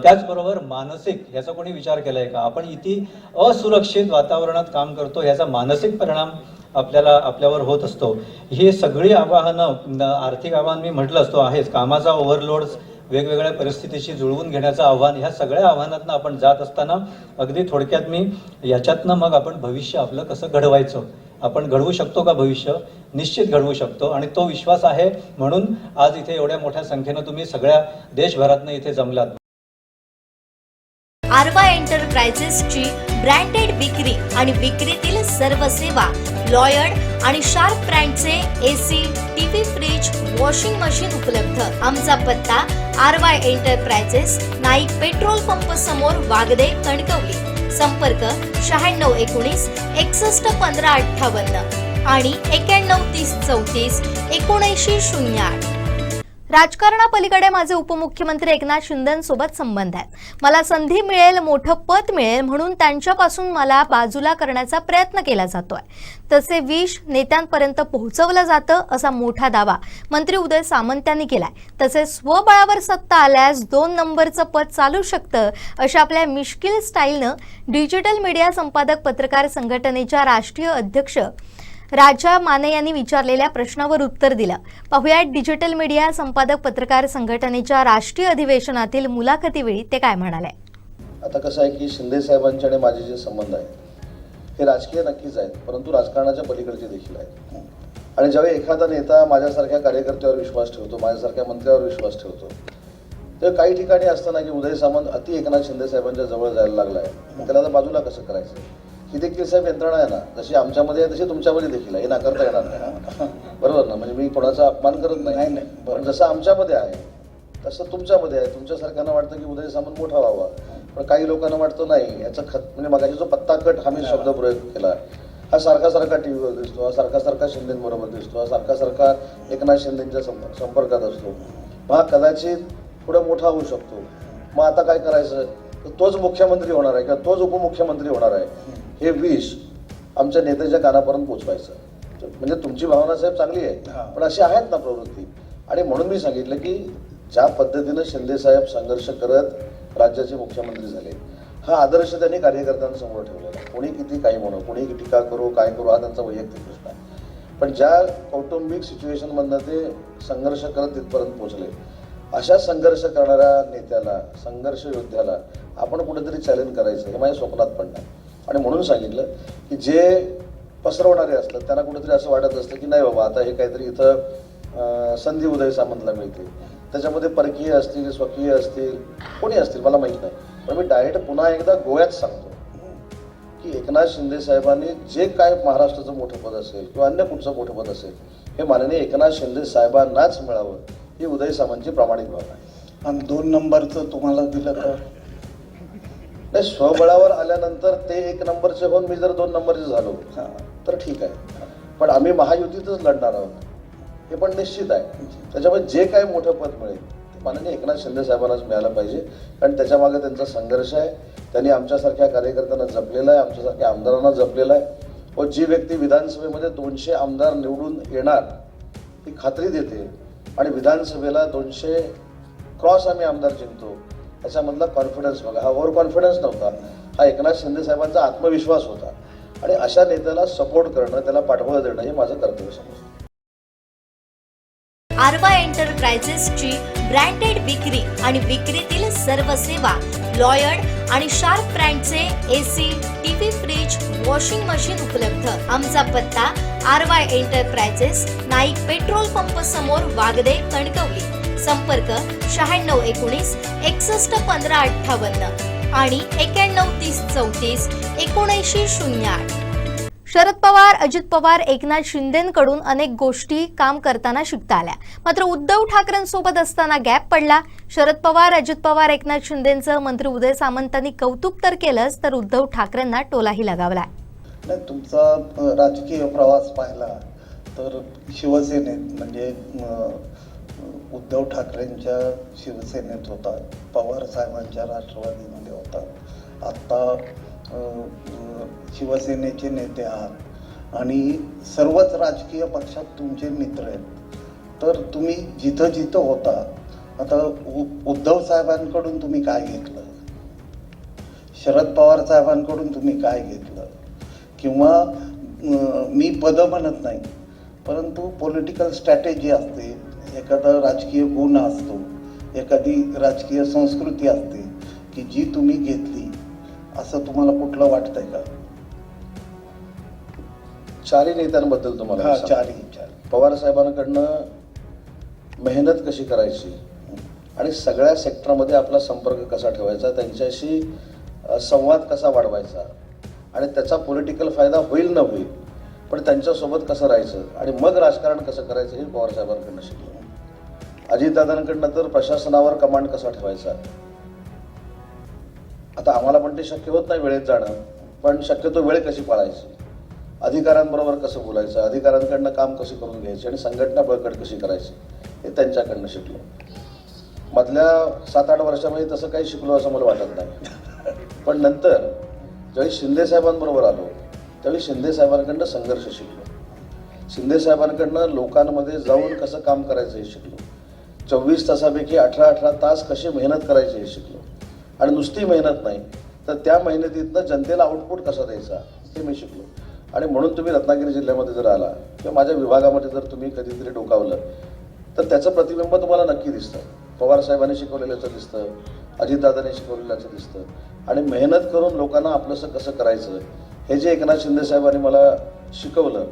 Speaker 12: त्याचबरोबर मानसिक, ह्याचा कोणी विचार केलाय का? आपण इथे असुरक्षित वातावरणात काम करतो, ह्याचा मानसिक परिणाम आपल्यावर होत असतो. ही सगळी आव्हानं, आर्थिक आव्हान मी म्हटलं असतो आहेच, कामाचा ओव्हरलोड, वेगवेगळ्या परिस्थितीशी जुळवून घेण्याचं आव्हान, ह्या सगळ्या आव्हानातनं आपण जात असताना अगदी थोडक्यात मी याच्यातनं मग आपण भविष्य आपलं कसं घडवायचं, आपण घडवू शकतो का भविष्य? निश्चित घडवू शकतो आणि तो विश्वास आहे. म्हणून आज इथे एवढ्या मोठ्या संख्येनं तुम्ही सगळ्या देशभरातनं इथे जमलात.
Speaker 1: आरवा एंटरप्राइजेसची ब्रँडेड विक्री आणि विक्रीतील सर्व सेवा, लॉयड आणि शार्प ब्रँडचे AC, TV, fridge, washing machine उपलब्ध. आमचा पत्ता RY enterprises, Naik petrol pump समोर, वागदे, कणकवली. संपर्क 9619 61 15 58 आणि 91 30 34 79 08. राजकारणापलीकडे माझे उपमुख्यमंत्री एकनाथ शिंदेंसोबत संबंध आहेत. मला संधी मिळेल, मोठं पद मिळेल म्हणून त्यांच्यापासून मला बाजूला करण्याचा प्रयत्न केला जातोय. तसे विष नेत्यांपर्यंत पोहोचवलं जातं असा मोठा दावा मंत्री उदय सामंत यांनी केलाय. तसेच स्वबळावर सत्ता आल्यास 2 नंबरचं पद चालू शकतं अशा आपल्या मिश्किल स्टाईलनं डिजिटल मीडिया संपादक पत्रकार संघटनेच्या राष्ट्रीय अध्यक्ष राजा माने यांनी विचारलेल्या प्रश्नावर उत्तर दिलं. पाहुयात डिजिटल मीडिया संपादक पत्रकार संघटनेच्या राष्ट्रीय अधिवेशनातील मुलाखतीवेळी ते काय म्हणाले.
Speaker 11: आता कसं आहे की शिंदे साहेबांचे आणि माझे जे संबंध आहेत हे राजकीय नक्कीच आहेत, परंतु राजकारणाच्या पलीकडचे देखील आहेत. आणि ज्यावेळी एखादा नेता माझ्यासारख्या कार्यकर्त्यावर विश्वास ठेवतो, माझ्यासारख्या मंत्र्यावर विश्वास ठेवतो, तर काही ठिकाणी असताना की उदय सामंत अति एकनाथ शिंदे साहेबांच्या जवळ जायला लागला आहे, त्याला आता बाजूला कसं करायचं ही देखील साहेब यंत्रणा आहे ना. जशी आमच्यामध्ये आहे तशी तुमच्यामध्ये देखील आहे, हे नाकारता येणार नाही. बरोबर ना? म्हणजे मी कोणाचा अपमान करत नाही, पण जसं आमच्यामध्ये आहे तसं तुमच्यामध्ये आहे. तुमच्यासारख्यांना वाटतं की उदय सामंत मोठा व्हावा, पण काही लोकांना वाटतं नाही याचं म्हणजे मगाशी जो पत्ता कट हा मी शब्द प्रयोग केला, हा सारखा टीव्हीवर दिसतो, हा सारखा शिंदेबरोबर दिसतो, हा सारखा एकनाथ शिंदेच्या संपर्कात असतो, हा कदाचित पुढे मोठा होऊ शकतो. मग आता काय करायचं? तोच मुख्यमंत्री होणार आहे किंवा तोच उपमुख्यमंत्री होणार आहे, हे विष आमच्या नेत्याच्या कानापर्यंत पोचवायचं. म्हणजे तुमची भावना साहेब चांगली आहे, पण अशी आहेत ना प्रवृत्ती. आणि म्हणून मी सांगितलं की ज्या पद्धतीनं शिंदे साहेब संघर्ष करत राज्याचे मुख्यमंत्री झाले, हा आदर्श त्यांनी कार्यकर्त्यांसमोर ठेवलेला. कोणी किती काही म्हणू, कोणी टीका करू, काय करू, हा त्यांचा वैयक्तिक प्रश्न आहे. पण ज्या कौटुंबिक सिच्युएशनमधनं ते संघर्ष करत तिथपर्यंत पोहोचले, अशा संघर्ष करणाऱ्या नेत्याला, संघर्ष योद्ध्याला आपण कुठेतरी चॅलेंज करायचं हे माझ्या स्वप्नात पण नाही. आणि म्हणून सांगितलं की जे पसरवणारे असतात त्यांना कुठेतरी असं वाटत असतं की नाही बाबा आता हे काहीतरी इथं संधी उदय सामंतला मिळते, त्याच्यामध्ये परकीय असतील, स्वकीय असतील, कोणी असतील मला माहीत नाही. पण मी डायरेक्ट पुन्हा एकदा गोव्यात सांगतो की एकनाथ शिंदे साहेबांनी जे काय महाराष्ट्राचं मोठं पद असेल किंवा अन्य कुठचं मोठं पद असेल हे माननीय एकनाथ शिंदे साहेबांनाच मिळावं ही उदय सामंतची प्रामाणिक भावना आहे.
Speaker 10: आणि 2 नंबरचं तुम्हाला दिलं तर
Speaker 11: नाही, स्वबळावर आल्यानंतर ते 1 नंबरचे होऊन मी जर 2 नंबरचे झालो तर ठीक आहे, पण आम्ही महायुतीतच लढणार आहोत हे पण निश्चित आहे. त्याच्यामुळे जे काही मोठं पद मिळेल ते माननीय एकनाथ शिंदे साहेबांनाच मिळालं पाहिजे, कारण त्याच्यामागे त्यांचा संघर्ष आहे. त्यांनी आमच्यासारख्या कार्यकर्त्यांना जपलेला आहे, आमच्यासारख्या आमदारांना जपलेला आहे. व जी व्यक्ती विधानसभेमध्ये 200 आमदार निवडून येणार ही खात्री देते आणि विधानसभेला 200 क्रॉस आम्ही आमदार जिंकतो त्याच्यामधला कॉन्फिडन्स बघा, हा ओव्हर कॉन्फिडन्स नव्हता, हा एकनाथ शिंदे साहेबांचा आत्मविश्वास होता. आणि अशा नेत्याला सपोर्ट करणं, त्याला पाठबळ देणं हे माझं कर्तव्य समजतं.
Speaker 1: आरवा एंटरप्राइजेसची ब्रँडेड विक्री आणि विक्रीतील सर्व सेवा, लॉयड आणि शार्प ब्रँडचे AC, TV, fridge, washing machine उपलब्ध. आमचा पत्ता RY enterprises, Naik petrol pump समोर, वागदे, कणकवली. संपर्क 9619 61 15 58 आणि 913034 शरद पवार, अजित पवार, एकनाथ शिंदेंकडून अनेक गोष्टी काम करताना शिकता आल्या. मात्र उद्धव ठाकरेंसोबत असताना गॅप पडला. शरद पवार, अजित पवार, एकनाथ शिंदेंचं मंत्री उदय सामंतांनी कौतुक तर केलंच, तर उद्धव ठाकरेंना टोलाही लगावला.
Speaker 10: नाही, तुमचा राजकीय प्रवास पाहिला तर शिवसेनेत म्हणजे उद्धव ठाकरेंच्या शिवसेनेत होता, पवार साहेबांच्या राष्ट्रवादीमध्ये होता, आत्ता शिवसेनेचे नेते आहात आणि सर्वच राजकीय पक्षात तुमचे मित्र आहेत. तर तुम्ही जिथं जिथं होता, आता उद्धव साहेबांकडून तुम्ही काय घेतलं, शरद पवार साहेबांकडून तुम्ही काय घेतलं, किंवा मी पदं म्हणत नाही, परंतु पॉलिटिकल स्ट्रॅटेजी असते, एखादा राजकीय गुण असतो, एखादी राजकीय संस्कृती असते की जी तुम्ही घेतली, असं तुम्हाला कुठलं वाटतंय का?
Speaker 11: चारही नेत्यांबद्दल तुम्हाला
Speaker 10: चारी
Speaker 11: पवार साहेबांकडनं मेहनत कशी करायची आणि सगळ्या सेक्टरमध्ये आपला संपर्क कसा ठेवायचा, त्यांच्याशी संवाद कसा वाढवायचा आणि त्याचा पॉलिटिकल फायदा होईल न होईल, पण त्यांच्यासोबत कसं राहायचं आणि मग राजकारण कसं करायचं हे पवार साहेबांकडनं शिकलो. अजितदादांकडनं तर प्रशासनावर कमांड कसा ठेवायचा. आता आम्हाला पण ते शक्य होत नाही वेळेत जाणं, पण शक्यतो वेळ कशी पाळायची, अधिकाऱ्यांबरोबर कसं बोलायचं, अधिकाऱ्यांकडनं काम कशी करून घ्यायची आणि संघटना बळकट कशी करायची हे त्यांच्याकडनं शिकलो. मधल्या 7-8 वर्षामध्ये तसं काही शिकलो असं मला वाटत नाही. पण नंतर ज्यावेळी शिंदे साहेबांबरोबर आलो त्यावेळी शिंदे साहेबांकडनं संघर्ष शिकलो. शिंदे साहेबांकडनं लोकांमध्ये जाऊन कसं काम करायचं हे शिकलो. 24 तासापैकी 18 तास कशी मेहनत करायची हे शिकलो. आणि नुसती मेहनत नाही तर त्या मेहनतीतनं जनतेला आउटपुट कसा द्यायचा हे मी शिकलो. आणि म्हणून तुम्ही रत्नागिरी जिल्ह्यामध्ये जर आला किंवा माझ्या विभागामध्ये जर तुम्ही कधीतरी डोकावलं तर त्याचं प्रतिबिंब तुम्हाला नक्की दिसतं. पवार साहेबांनी शिकवलेल्याचं दिसतं, अजितदादांनी शिकवलेल्याचं दिसतं. आणि मेहनत करून लोकांना आपलंसं कसं करायचं हे जे एकनाथ शिंदे साहेबांनी मला शिकवलं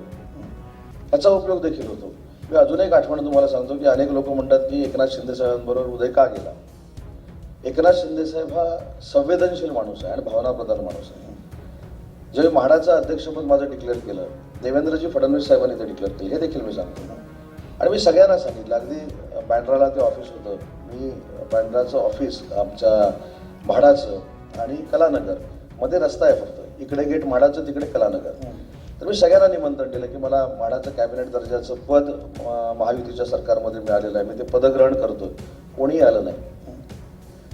Speaker 11: याचा उपयोग देखील होतो. मी अजून एक आठवण तुम्हाला सांगतो की अनेक लोक म्हणतात की एकनाथ शिंदे साहेबांबरोबर उदय का गेला. एकनाथ शिंदे साहेब हा संवेदनशील माणूस आहे आणि भावनाप्रधान माणूस आहे. जेव्हा म्हाडाचं अध्यक्षपद माझं डिक्लेअर केलं, देवेंद्रजी फडणवीस साहेबांनी ते डिक्लेअर केलं, हे देखील मी सांगतो. आणि मी सगळ्यांना सांगितलं, अगदी बँड्राला ते ऑफिस होतं, मी बँड्राचं ऑफिस आमच्या म्हाडाचं आणि कलानगर मध्ये रस्ता आहे फक्त, इकडे गेट म्हाडाचं, तिकडे कलानगर. तर मी सगळ्यांना निमंत्रण दिलं की मला म्हाडाचं कॅबिनेट दर्जाचं पद महायुतीच्या सरकारमध्ये मिळालेलं आहे, मी ते पदग्रहण करतो. कोणीही आलं नाही.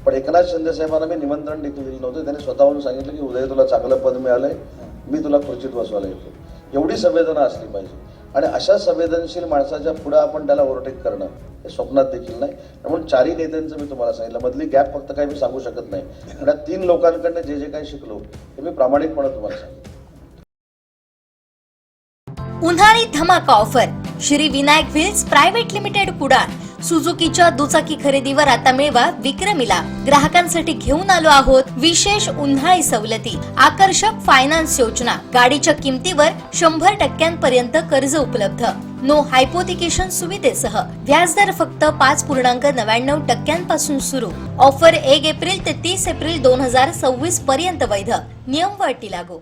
Speaker 11: पण एकनाथ शिंदे साहेबांना मी निमंत्रण देखील दिलं नव्हतं. त्यांनी स्वतःहून सांगितलं की उदय तुला चांगलं पद मिळालंय, मी तुला खुर्चीत बसवायला येतो. एवढी संवेदना असली पाहिजे. आणि अशा संवेदनशील माणसाच्या पुढं आपण त्याला ओव्हरटेक करणं हे स्वप्नात देखील नाही. म्हणून चारही नेत्यांचं मी तुम्हाला सांगितलं, मधली गॅप फक्त काही मी सांगू शकत नाही. पण या 3 लोकांकडनं जे जे काही शिकलो हे मी प्रामाणिकपणे तुम्हाला सांगितलं.
Speaker 1: उन्हाळी धमाका offer Shri Vinayak wheels private limited Kudal. सुझुकीच्या दुचाकी खरेदीवर आता मिळवा विक्रमीला. ग्राहकांसाठी घेऊन आलो आहोत विशेष उन्हाळी सवलती, आकर्षक फायनान्स योजना, गाडीच्या किमतीवर 100% कर्ज उपलब्ध, नो हायपोथिकेशन सुविधेसह, व्याजदर फक्त 5.99% सुरू. ऑफर 1 एप्रिल ते 30 एप्रिल 2026 पर्यंत वैध. नियम व अटी लागू.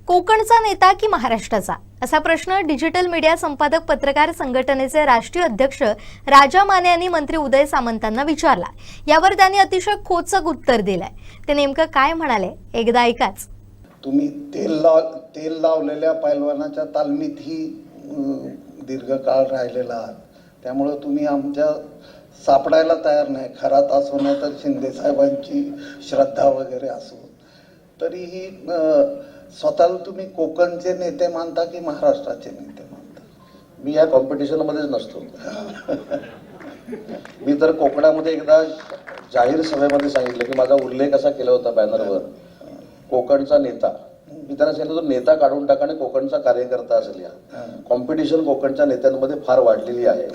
Speaker 1: कोकणचा नेता की महाराष्ट्राचा, असा प्रश्न डिजिटल मीडिया संपादक पत्रकार संघटनेचे राष्ट्रीय अध्यक्ष राजा माने यांनी मंत्री उदय सामंतांना विचारला. यावर त्यांनी अतिशय खोचक उत्तर दिलंय. ते नेमकं काय म्हणाले एकदा ऐकाच.
Speaker 10: तुम्ही तेल लावलेल्या पैलवानाच्या तालमीतही दीर्घकाळ राहिलेला आहात, त्यामुळं तुम्ही आमच्या सापडायला तयार नाही. खरात असो नाही तर शिंदे साहेबांची श्रद्धा वगैरे असो, तरीही स्वतःला तुम्ही कोकणचे नेते मानता की महाराष्ट्राचे नेते मानता?
Speaker 11: मी या कॉम्पिटिशनमध्येच नसतो. मी तर कोकणामध्ये एकदा जाहीर सभेमध्ये सांगितलं की माझा उल्लेख असा केला होता बॅनरवर, कोकणचा नेता. मी त्यांना सांगितलं तो नेता काढून टाका आणि कोकणचा कार्यकर्ता असेल. या कॉम्पिटिशन कोकणच्या नेत्यांमध्ये फार वाढलेली आहे,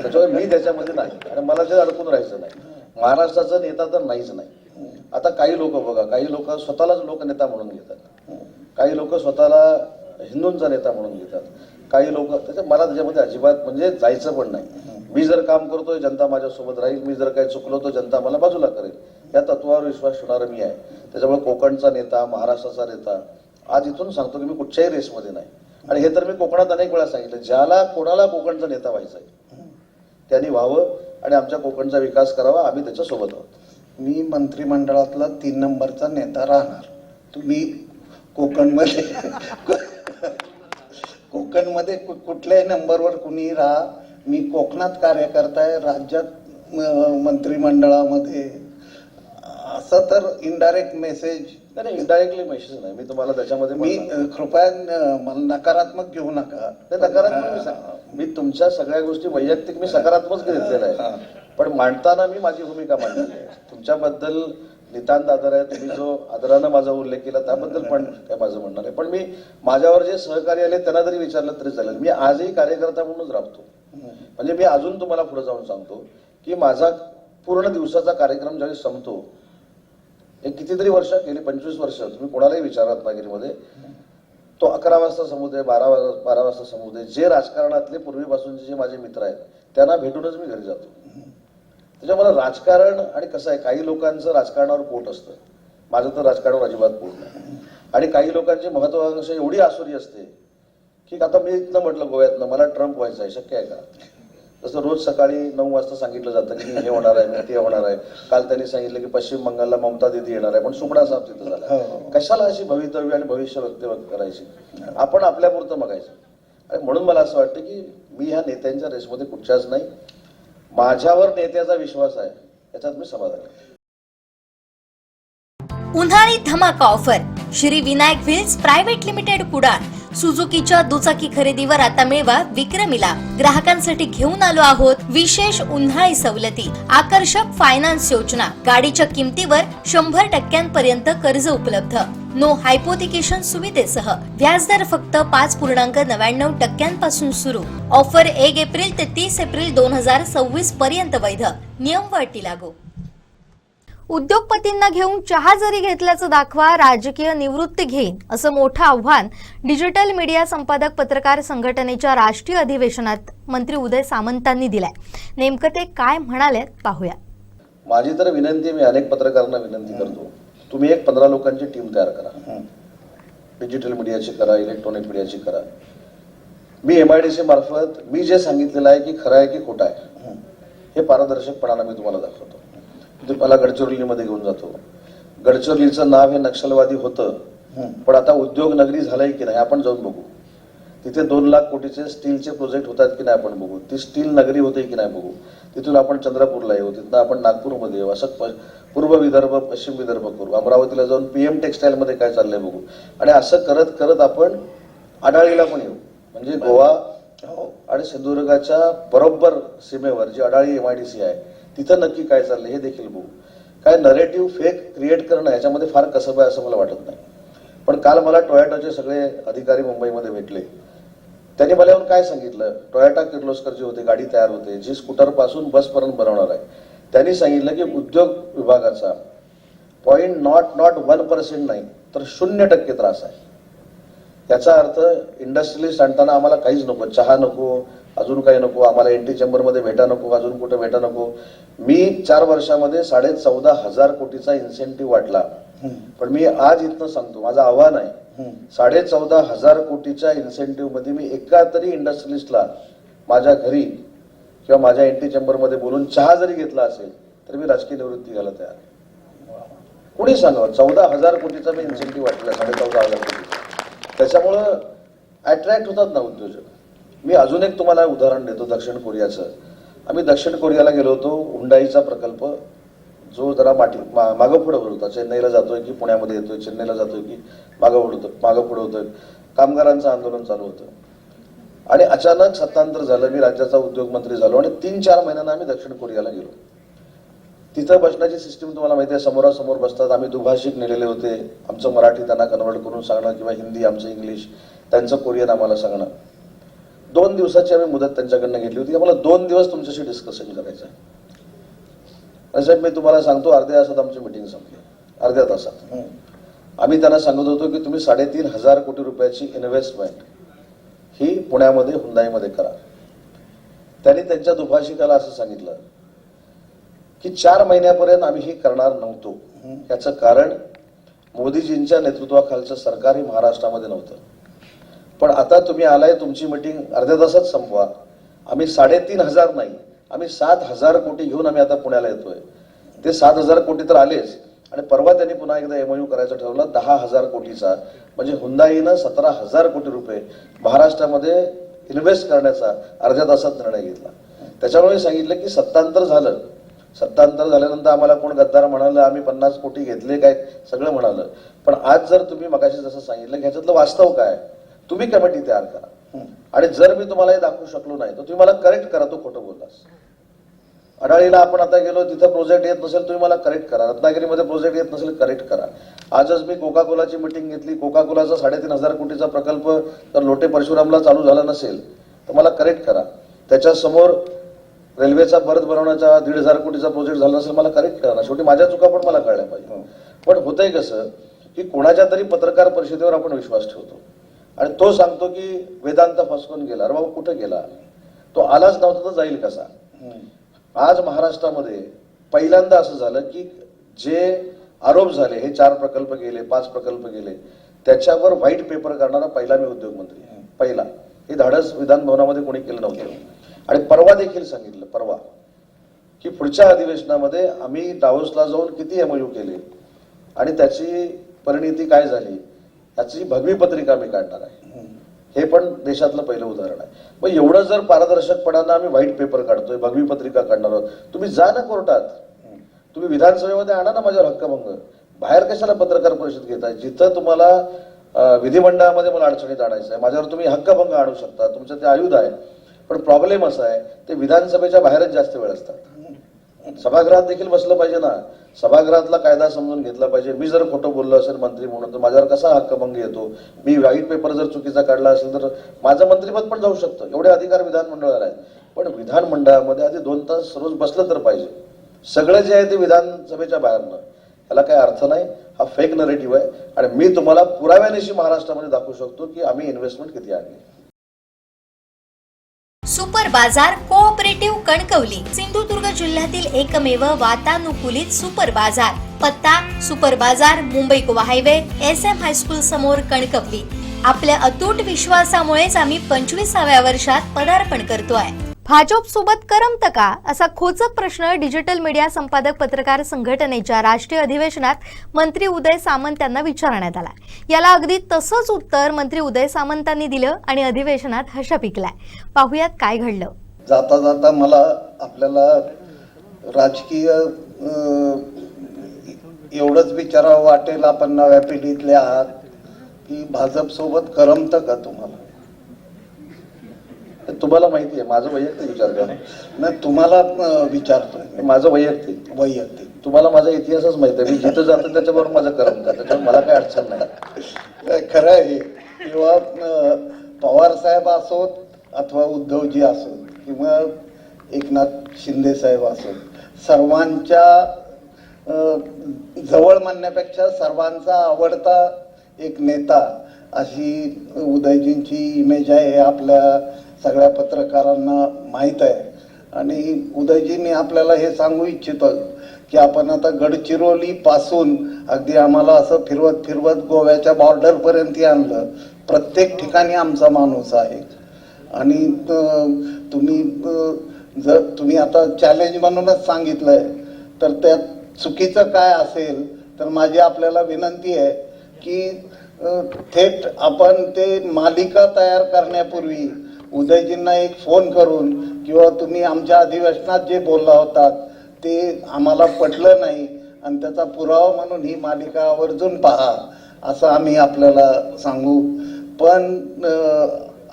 Speaker 11: त्याच्यामुळे मी त्याच्यामध्ये नाही आणि मला ते अडकून राहायचं नाही. महाराष्ट्राचा नेता तर नाहीच नाही. आता काही लोक बघा, काही लोक स्वतःलाच लोकनेता म्हणून घेतात, काही लोक स्वतःला हिंदूंचा नेता म्हणून घेतात, काही लोक मला त्याच्यामध्ये अजिबात म्हणजे जायचं पण नाही. मी जर काम करतोय जनता माझ्यासोबत राहील, मी जर काही चुकलो तर जनता मला बाजूला करेल, या तत्वावर विश्वास ठेवणारा मी आहे. त्याच्यामुळे कोकणचा नेता, महाराष्ट्राचा नेता, आज इथून सांगतो की मी कुठच्याही रेसमध्ये नाही. आणि हे तर मी कोकणात अनेक वेळा सांगितलं, ज्याला कोणाला कोकणचा नेता व्हायचा आहे त्यांनी व्हावं आणि आमच्या कोकणचा विकास करावा, आम्ही त्याच्यासोबत आहोत.
Speaker 10: मी मंत्रिमंडळातला 3 नंबरचा नेता राहणार. तुम्ही कोकणमध्ये कुठल्याही नंबरवर कुणी राहा, मी कोकणात कार्यकर्ता आहे, राज्यात मंत्रिमंडळामध्ये, असं तर इनडायरेक्ट मेसेज.
Speaker 11: नाही, इनडायरेक्टली मेसेज नाही, मी तुम्हाला त्याच्यामध्ये
Speaker 10: मी कृपया मला नकारात्मक घेऊ नका.
Speaker 11: नकारात्मक मी तुमच्या सगळ्या गोष्टी वैयक्तिक मी सकारात्मक घेतलेल्या आहे, पण मांडताना मी माझी भूमिका मांडली आहे. तुमच्याबद्दल नितांत आदर आहे, तुम्ही जो आदरानं माझा उल्लेख केला त्याबद्दल पण काय माझं म्हणणं आहे. पण मी माझ्यावर जे सहकारी आले त्यांना जरी विचारलं तरी चालेल, मी आजही कार्यकर्ता म्हणूनच राबतो. म्हणजे मी अजून तुम्हाला पुढे जाऊन सांगतो की माझा पूर्ण दिवसाचा कार्यक्रम ज्यावेळी संपतो, एक कितीतरी वर्ष गेली 25 वर्ष तुम्ही कोणालाही विचारा रत्नागिरीमध्ये, तो 11 वाजता संपू 12 वाजता संपू जे राजकारणातले पूर्वीपासूनचे जे माझे मित्र आहेत त्यांना भेटूनच मी घरी जातो. त्याच्यामुळे राजकारण आणि कसं आहे, काही लोकांचं राजकारणावर पोट असतं, माझं तर राजकारणावर अजिबात पोट नाही. आणि काही लोकांची महत्वाकांक्षा एवढी आसुरी असते की आता मी इथनं म्हटलं गोव्यातनं मला ट्रम्प व्हायचं आहे, शक्य आहे का? जसं रोज सकाळी 9 वाजता सांगितलं जातं की हे होणार आहे, ते होणार आहे. काल त्यांनी सांगितलं की पश्चिम बंगालला ममता दीदी येणार आहे, पण सुपडा साहेब तिथं झाला. कशाला अशी भवितव्य आणि भविष्य व्यक्त करायची? आपण आपल्यापुरतं बघायचं. आणि म्हणून मला असं वाटतं की मी ह्या नेत्यांच्या रेसमध्ये कुठच्याच नाही, माझ्यावर नेत्याचा विश्वास आहे, याच्यात मी समाधान आहे.
Speaker 1: उन्हाळी धमाका offer Shri Vinayak wheels private limited Kudal. सुझुकीच्या दुचाकी खरेदीवर आता मिळवा विक्रमीला. ग्राहकांसाठी घेऊन आलो आहोत विशेष उन्हाळी सवलती, आकर्षक फायनान्स योजना, गाडीच्या किमतीवर 100% कर्ज उपलब्ध, नो हायपोथिकेशन सुविधेसह, व्याजदर फक्त 5.99% सुरू. ऑफर 1 एप्रिल ते 30 एप्रिल 2026 पर्यंत वैध. नियम व अटी लागू. उद्योगपतींना घेऊन चहा जरी घेतल्याचं दाखवा, राजकीय निवृत्ती घेईन असं मोठं आव्हान डिजिटल मीडिया संपादक पत्रकार संघटनेच्या राष्ट्रीय अधिवेशनात मंत्री उदय सामंतांनी दिलाय. नेमकं ते काय म्हणाले पाहूया.
Speaker 11: माझी तर विनंती, मी अनेक पत्रकारांना विनंती करतो, तुम्ही एक 15 लोकांची टीम तयार करा, डिजिटल मीडियाची करा, इलेक्ट्रॉनिक मीडियाची करा. मी MIDC मार्फत मी जे सांगितलेलं आहे की खरं आहे की खोटं आहे हे पारदर्शकपणानं मी तुम्हाला दाखवतो. मला गडचिरोलीमध्ये घेऊन जातो. गडचिरोलीचं नाव हे नक्षलवादी होतं, पण आता उद्योग नगरी झालंय की नाही आपण जाऊन बघू. तिथे 2 लाख कोटीचे स्टीलचे प्रोजेक्ट होतात की नाही आपण बघू. ती स्टील नगरी होते की नाही बघू. तिथून आपण चंद्रपूरला येऊ, तिथनं आपण नागपूरमध्ये येऊ, असं पूर्व विदर्भ पश्चिम विदर्भ करू. अमरावतीला जाऊन PM टेक्सटाईलमध्ये काय चाललंय बघू. आणि असं करत करत आपण आडाळीला पण येऊ. म्हणजे गोवा आणि सिंधुदुर्गाच्या बरोबर सीमेवर जी आडाळी MIDC आहे तिथं नक्की काय चाललंय हे देखील बघू. काय नरेटिव्ह फेक क्रिएट करणं याच्यामध्ये फार कसब आहे असं मला वाटत नाही. पण काल मला टोयोटाचे सगळे अधिकारी मुंबईमध्ये भेटले. त्यांनी मला येऊन काय सांगितलं, टोयोटा किर्लोस्कर जे होते, गाडी तयार होते, जी स्कूटरपासून बसपर्यंत बनवणार आहे, त्यांनी सांगितलं की उद्योग विभागाचा 0.01% नाही तर 0% त्रास आहे. याचा अर्थ इंडस्ट्रियलिस्ट आणताना आम्हाला काहीच नको, चहा नको, अजून काही नको, आम्हाला NT चेंबरमध्ये भेटा नको, अजून कुठे भेटा नको. मी 4 वर्षामध्ये 14,500 कोटीचा इन्सेंटिव्ह वाटला. पण मी आज इथनं सांगतो, माझं आव्हान आहे, 14,500 कोटीच्या इन्सेंटिव्ह मध्ये मी एका तरी इंडस्ट्रियलिस्टला माझ्या घरी किंवा माझ्या NT चेंबरमध्ये बोलून चहा जरी घेतला असेल तर मी राजकीय निवृत्ती घ्यायला तयार आहे. कोणी सांगावं, 14,000 कोटीचा मी इन्सेंटिव्ह वाटला, 14,500 कोटी. त्याच्यामुळं अट्रॅक्ट होतात ना उद्योजक. मी अजून एक तुम्हाला उदाहरण देतो दक्षिण कोरियाचं. आम्ही दक्षिण कोरियाला गेलो होतो. हुंडाईचा प्रकल्प जो जरा मागं पुढं होता, चेन्नईला जातोय की पुण्यामध्ये येतोय, चेन्नईला जातोय की मागं पुढं होतोय. कामगारांचं आंदोलन चालू होतं आणि अचानक सत्तांतर झालं. मी राज्याचा उद्योग मंत्री झालो आणि 3-4 महिन्यांना आम्ही दक्षिण कोरियाला गेलो. तिथं बसण्याची सिस्टीम तुम्हाला माहिती आहे, समोरासमोर बसतात. आम्ही दुभाषिक नेलेले होते, आमचं मराठी त्यांना कन्वर्ट करून सांगणं किंवा हिंदी आमचं इंग्लिश, त्यांचं कोरियन आम्हाला सांगणं. 2 दिवसाची आम्ही मुदत त्यांच्याकडनं घेतली होती. आम्हाला 2 दिवस तुमच्याशी डिस्कशन करायचं आहे. साहेब मी तुम्हाला सांगतो, अर्ध्या तासात आमची मिटिंग संपली. अर्ध्या तासात आम्ही त्यांना सांगत होतो की तुम्ही 3,500 कोटी रुपयाची इन्व्हेस्टमेंट ही पुण्यामध्ये हुंडाईमध्ये करा. त्यांनी त्यांच्या दुभाषिकाला असं सांगितलं की 4 महिन्यापर्यंत आम्ही हे करणार नव्हतो. याचं कारण मोदीजींच्या नेतृत्वाखालचं सरकारही महाराष्ट्रामध्ये नव्हतं. पण आता तुम्ही आलाय, तुमची मीटिंग अर्ध्या तासात संपवा. आम्ही 3,500 नाही, आम्ही 7,000 कोटी घेऊन आम्ही आता पुण्याला येतोय. ते 7,000 कोटी तर आलेच, आणि परवा त्यांनी पुन्हा एकदा MOU करायचं ठरवलं 10,000 कोटीचा. म्हणजे हुंदाईनं 17,000 कोटी रुपये महाराष्ट्रामध्ये इन्व्हेस्ट करण्याचा अर्ध्या तासात निर्णय घेतला. त्याच्यामुळे सांगितलं की सत्तांतर झालं. सत्तांतर झाल्यानंतर आम्हाला कोण गद्दार म्हणालं, आम्ही 50 कोटी घेतले काय, सगळं म्हणालं. पण आज जर तुम्ही मगाशी जसं सांगितलं की ह्याच्यातलं वास्तव काय, तुम्ही कमिटी तयार करा. आणि जर मी तुम्हाला हे दाखवू शकलो नाही तर तुम्ही मला करेक्ट करा, तो खोटं बोललास. अडाळीला आपण आता गेलो, तिथं प्रोजेक्ट येत नसेल तुम्ही मला करेक्ट करा. रत्नागिरीमध्ये प्रोजेक्ट येत नसेल करेक्ट करा. आजच मी कोका कोलाची मीटिंग घेतली. कोका कोलाचा 3,500 कोटीचा प्रकल्प जर लोटे परशुरामला चालू झाला नसेल तर मला करेक्ट करा. त्याच्यासमोर रेल्वेचा बर्थ बनवण्याचा 1,500 कोटीचा प्रोजेक्ट झाला नसेल मला करेक्ट करा. शेवटी माझ्या चुका पण मला कळल्या पाहिजे. पण होतंय कसं की कोणाच्या तरी पत्रकार परिषदेवर आपण विश्वास ठेवतो आणि तो सांगतो की वेदांत फसवून गेला. अरे बाबा, कुठं गेला? तो आलाच नव्हता तर जाईल कसा? आज महाराष्ट्रामध्ये पहिल्यांदा असं झालं की जे आरोप झाले, हे 4 प्रकल्प गेले, 5 प्रकल्प गेले, त्याच्यावर व्हाईट पेपर करणारा पहिला मी उद्योगमंत्री, पहिला. हे धाडस विधान भवनामध्ये कोणी केलं नव्हतं. आणि परवा देखील सांगितलं, परवा, की पुढच्या अधिवेशनामध्ये आम्ही डावोसला जाऊन किती MOU केले आणि त्याची परिणिती काय झाली याची भगवी पत्रिका मी काढणार आहे. हे पण देशातलं पहिलं उदाहरण आहे. मग एवढं जर पारदर्शकपणानं आम्ही व्हाईट पेपर काढतोय, भगवी पत्रिका काढणार आहोत, तुम्ही जा ना कोर्टात, तुम्ही विधानसभेमध्ये आणा ना माझ्यावर हक्कभंग. बाहेर कशाला पत्रकार परिषद घेताय? जिथं तुम्हाला विधिमंडळामध्ये मला अडचणीत आणायचं आहे, माझ्यावर तुम्ही हक्कभंग आणू शकता, तुमचं ते आयुध आहे. पण प्रॉब्लेम असा आहे, ते विधानसभेच्या बाहेरच जास्त वेळ असतात. सभागृहात देखील बसलं पाहिजे ना, सभागृहातला कायदा समजून घेतला पाहिजे. मी जर खोटं बोललो असेल मंत्री म्हणून तर माझ्यावर कसा हक्कभंग येतो? मी व्हाईट पेपर जर चुकीचा काढला असेल तर माझं मंत्रिपद पण जाऊ शकतं. एवढे अधिकार विधानमंडळाला आहेत. पण विधानमंडळामध्ये आधी 2 तास रोज बसलं तर पाहिजे. सगळं जे आहे ते विधानसभेच्या बाहेरनं, याला काही अर्थ नाही. हा फेक नरेटिव्ह आहे. आणि मी तुम्हाला पुराव्यानिशी महाराष्ट्रामध्ये दाखवू शकतो की आम्ही इन्व्हेस्टमेंट किती आणली.
Speaker 1: सुपर बाजार कोऑपरेटिव्ह कणकवली, सिंधुदुर्ग जिल्ह्यातील एकमेव वातानुकूलित सुपर बाजार. पत्ता सुपर बाजार, Mumbai Goa highway, SM high school समोर, कणकवली. आपल्या अतूट विश्वासामुळेच आम्ही 25व्या वर्षात पदार्पण करतोय. भाजप सोबत करमत का, असा खोचक प्रश्न डिजिटल मीडिया संपादक पत्रकार संघटनेच्या राष्ट्रीय अधिवेशनात मंत्री उदय सामंत यांना विचारण्यात आला. याला अगदी तसंच उत्तर मंत्री उदय सामंतांनी दिलं आणि अधिवेशनात हशा पिकलाय. पाहुयात काय घडलं.
Speaker 10: जाता जाता मला आपल्याला राजकीय एवढंच विचारावं वाटेल, आपण नव्या पिढीतले आहात, की भाजप सोबत करमत का तुम्हाला?
Speaker 11: तुम्हाला माहिती आहे माझं वैयक्तिक विचार करा.
Speaker 10: नाही, तुम्हाला विचारतोय.
Speaker 11: माझं वैयक्तिक तुम्हाला माझा इतिहासच माहिती आहे. मी जिथं जातो त्याच्याबरोबर माझं करम का, त्याच्यावर मला काही अडचण नाही.
Speaker 10: खरं आहे. किंवा पवार साहेब असोत अथवा उद्धवजी असोत किंवा एकनाथ शिंदे साहेब असोत, सर्वांच्या जवळ म्हणण्यापेक्षा सर्वांचा आवडता एक नेता अशी उदयजींची इमेज आहे, हे आपल्या सगळ्या पत्रकारांना माहीत आहे. आणि उदयजींनी आपल्याला हे सांगू इच्छितो की आपण आता गडचिरोली पासून अगदी आम्हाला असं फिरवत फिरवत गोव्याच्या बॉर्डरपर्यंत आणलं. प्रत्येक ठिकाणी आमचा माणूस आहे. आणि तुम्ही आता चॅलेंज म्हणूनच सांगितलंय, तर त्यात चुकीचं काय असेल तर माझी आपल्याला विनंती आहे की थेट आपण ते मालिका तयार करण्यापूर्वी उदयजींना एक फोन करून, किंवा तुम्ही आमच्या अधिवेशनात जे बोलला होतात ते आम्हाला पटलं नाही आणि त्याचा पुरावा म्हणून ही मालिका आवर्जून पहा, असं आम्ही आपल्याला सांगू. पण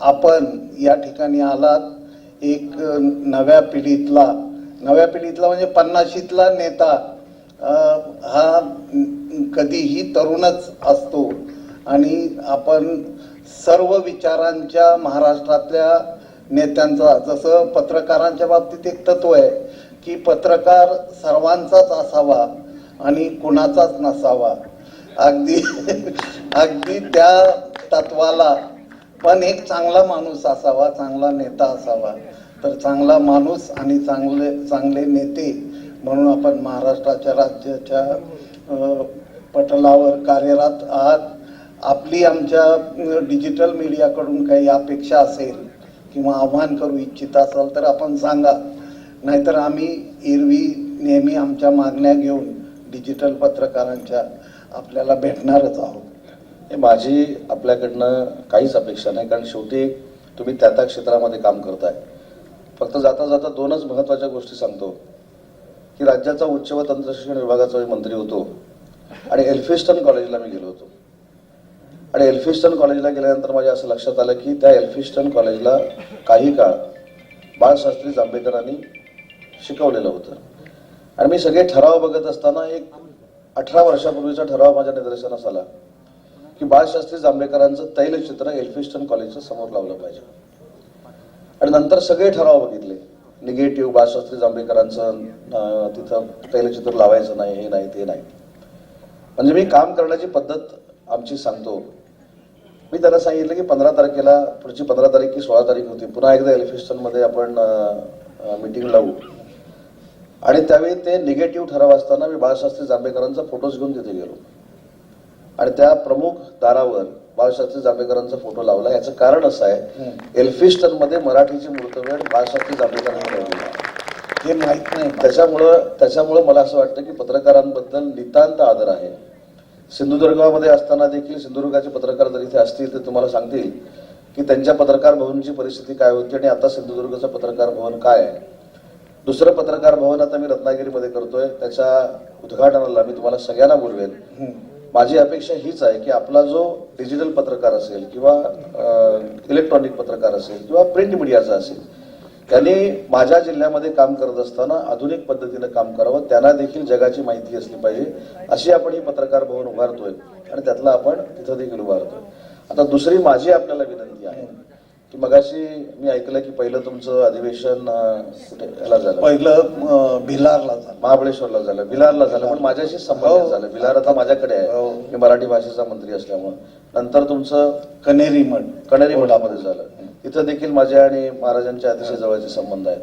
Speaker 10: आपण या ठिकाणी आलात एक नव्या पिढीतला म्हणजे 50शीतला नेता. हा कधीही तरुणच असतो आणि आपण सर्व विचारांच्या महाराष्ट्रातल्या नेत्यांचा, जसं पत्रकारांच्या बाबतीत एक तत्व आहे की पत्रकार सर्वांचाच असावा आणि कुणाचाच नसावा. अगदी त्या तत्वाला पण एक चांगला माणूस असावा, चांगला नेता असावा. तर चांगला माणूस आणि चांगले नेते म्हणून आपण महाराष्ट्राच्या राज्याच्या पटलावर कार्यरत आहात. आपली आमच्या डिजिटल मीडियाकडून काही अपेक्षा असेल किंवा आव्हान करू इच्छित असाल तर आपण सांगा, नाहीतर आम्ही एरवी नेहमी आमच्या मागण्या घेऊन डिजिटल पत्रकारांच्या आपल्याला भेटणारच आहोत.
Speaker 11: हे माझी आपल्याकडनं काहीच अपेक्षा नाही, कारण शेवटी तुम्ही त्या क्षेत्रामध्ये काम करताय. फक्त जाता जाता दोनच महत्त्वाच्या गोष्टी सांगतो की राज्याचा उच्च व तंत्रशिक्षण विभागाचा मी मंत्री होतो आणि एल्फिस्टन कॉलेजला मी गेलो होतो. आणि एल्फिस्टन कॉलेजला गेल्यानंतर माझ्या असं लक्षात आलं की त्या एल्फिस्टन कॉलेजला काही काळ बाळशास्त्री जांभेकरांनी शिकवलेलं होतं. आणि मी सगळे ठराव बघत असताना एक 18 वर्षापूर्वीचा ठराव माझ्या निदर्शनास आला की बाळशास्त्री जांभेकरांचं तैलचित्र एल्फिस्टन कॉलेजच्या समोर लावलं पाहिजे. आणि नंतर सगळे ठराव बघितले, निगेटिव्ह, बाळशास्त्री जांभेकरांचं तिथं तैलचित्र लावायचं नाही, हे नाही ते नाही. म्हणजे मी काम करण्याची पद्धत आमची सांगतो. मी त्यांना सांगितलं की 15 तारखेला, पुढची 15 तारीख की 16 तारीख होती, पुन्हा एकदा एल्फिस्टनमध्ये आपण मीटिंग लावू. आणि त्यावेळी ते निगेटिव्ह ठराव असताना मी बाळशास्त्री जांभेकरांचा फोटोज घेऊन तिथे गेलो आणि त्या प्रमुख दारावर बाळशास्त्री जांभेकरांचा फोटो लावला. याचं कारण असं आहे, एल्फिस्टन मध्ये मराठीची मूर्तवेळ बाळशास्त्री जांभेकरांनी लावली, हे माहीत नाही. त्याच्यामुळं मला असं वाटतं की पत्रकारांबद्दल नितांत आदर आहे. सिंधुदुर्गामध्ये असताना देखील सिंधुदुर्गाचे पत्रकार जर इथे असतील तर तुम्हाला सांगतील की त्यांच्या पत्रकार भवनची परिस्थिती काय होती आणि आता सिंधुदुर्गचं पत्रकार भवन काय आहे. दुसरं पत्रकार भवन आता मी रत्नागिरीमध्ये करतोय, त्याच्या उद्घाटनाला मी तुम्हाला सगळ्यांना बोलवेन. माझी अपेक्षा हीच आहे की आपला जो डिजिटल पत्रकार असेल किंवा इलेक्ट्रॉनिक पत्रकार असेल किंवा प्रिंट मीडियाचा असेल, त्यांनी माझ्या जिल्ह्यामध्ये काम करत असताना आधुनिक पद्धतीनं काम करावं, त्यांना देखील जगाची माहिती असली पाहिजे. अशी आपण ही पत्रकार भवन उभारतोय आणि त्यातला आपण तिथं देखील उभारतोय. आता दुसरी माझी आपल्याला विनंती आहे की मगाशी मी ऐकलं की पहिलं तुमचं अधिवेशन कुठे याला झालं,
Speaker 10: पहिलं भिलारला झालं,
Speaker 11: महाबळेश्वरला झालं, भिलारला झालं, पण माझ्याशी संबंधित झालं. भिलार आता माझ्याकडे आहे, मी मराठी भाषेचा मंत्री असल्यामुळे. नंतर तुमचं कण्हेरी मठामध्ये झालं, तिथं देखील माझ्या आणि महाराजांच्या अतिशय जवळचे संबंध आहेत.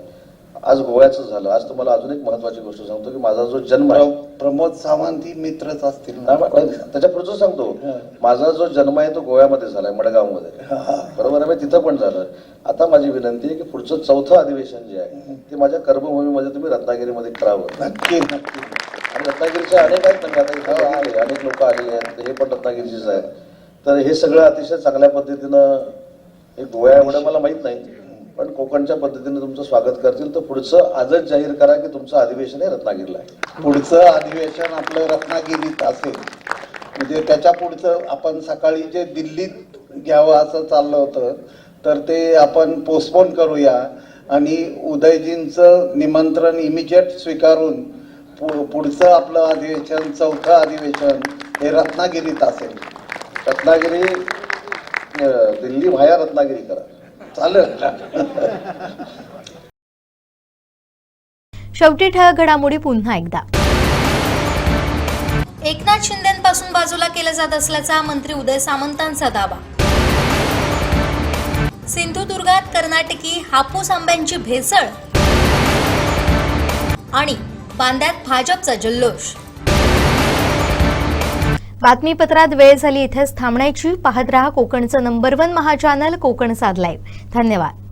Speaker 11: आज गोव्याचं झालं. आज तुम्हाला अजून एक महत्वाची गोष्ट सांगतो की माझा जो जन्म आहे,
Speaker 10: प्रमोद सावंत ही मित्रच असतील,
Speaker 11: त्याच्या पुढचं सांगतो, माझा जो जन्म आहे तो गोव्यामध्ये झालाय, मडगावमध्ये, बरोबर आहे, तिथं पण झालं. आता माझी विनंती आहे की पुढचं 4थं अधिवेशन जे आहे ते माझ्या कर्मभूमीमध्ये तुम्ही रत्नागिरीमध्ये करावं.
Speaker 10: नक्की नक्की.
Speaker 11: आणि रत्नागिरीचे अनेक आहेत ना, आता अनेक लोक आलेले आहेत, हे पण रत्नागिरीचेच आहेत. तर हे सगळं अतिशय चांगल्या पद्धतीनं, हे गोव्या एवढं मला माहित नाही, पण कोकणच्या पद्धतीने तुमचं स्वागत करतील. तर पुढचं आजच जाहीर करा की तुमचं अधिवेशन हे रत्नागिरीला आहे.
Speaker 10: पुढचं अधिवेशन आपलं रत्नागिरीत असेल, म्हणजे त्याच्या पुढचं आपण सकाळी जे दिल्लीत घ्यावं असं चाललं होतं, तर ते आपण पोस्टपोन करूया आणि उदयजींचं निमंत्रण इमिजिएट स्वीकारून पुढचं आपलं अधिवेशन, 4थं अधिवेशन हे रत्नागिरीत असेल.
Speaker 11: रत्नागिरी, दिल्ली व्हाया रत्नागिरी करा, चालेल.
Speaker 1: शेवटी ठळक घडामोडी पुन्हा एकदा. एकनाथ शिंदेंपासून बाजूला केलं जात असल्याचा मंत्री उदय सामंतांचा दावा. सिंधुदुर्गात कर्नाटकी हापूस आंब्यांची भेसळ आणि बांद्यात भाजपचा जल्लोष. बातमीपत्रात वेळ झाली इथेच थांबण्याची. पाहत रहा कोकणचं नंबर 1 महा चॅनल कोकण साध लाईव्ह. धन्यवाद.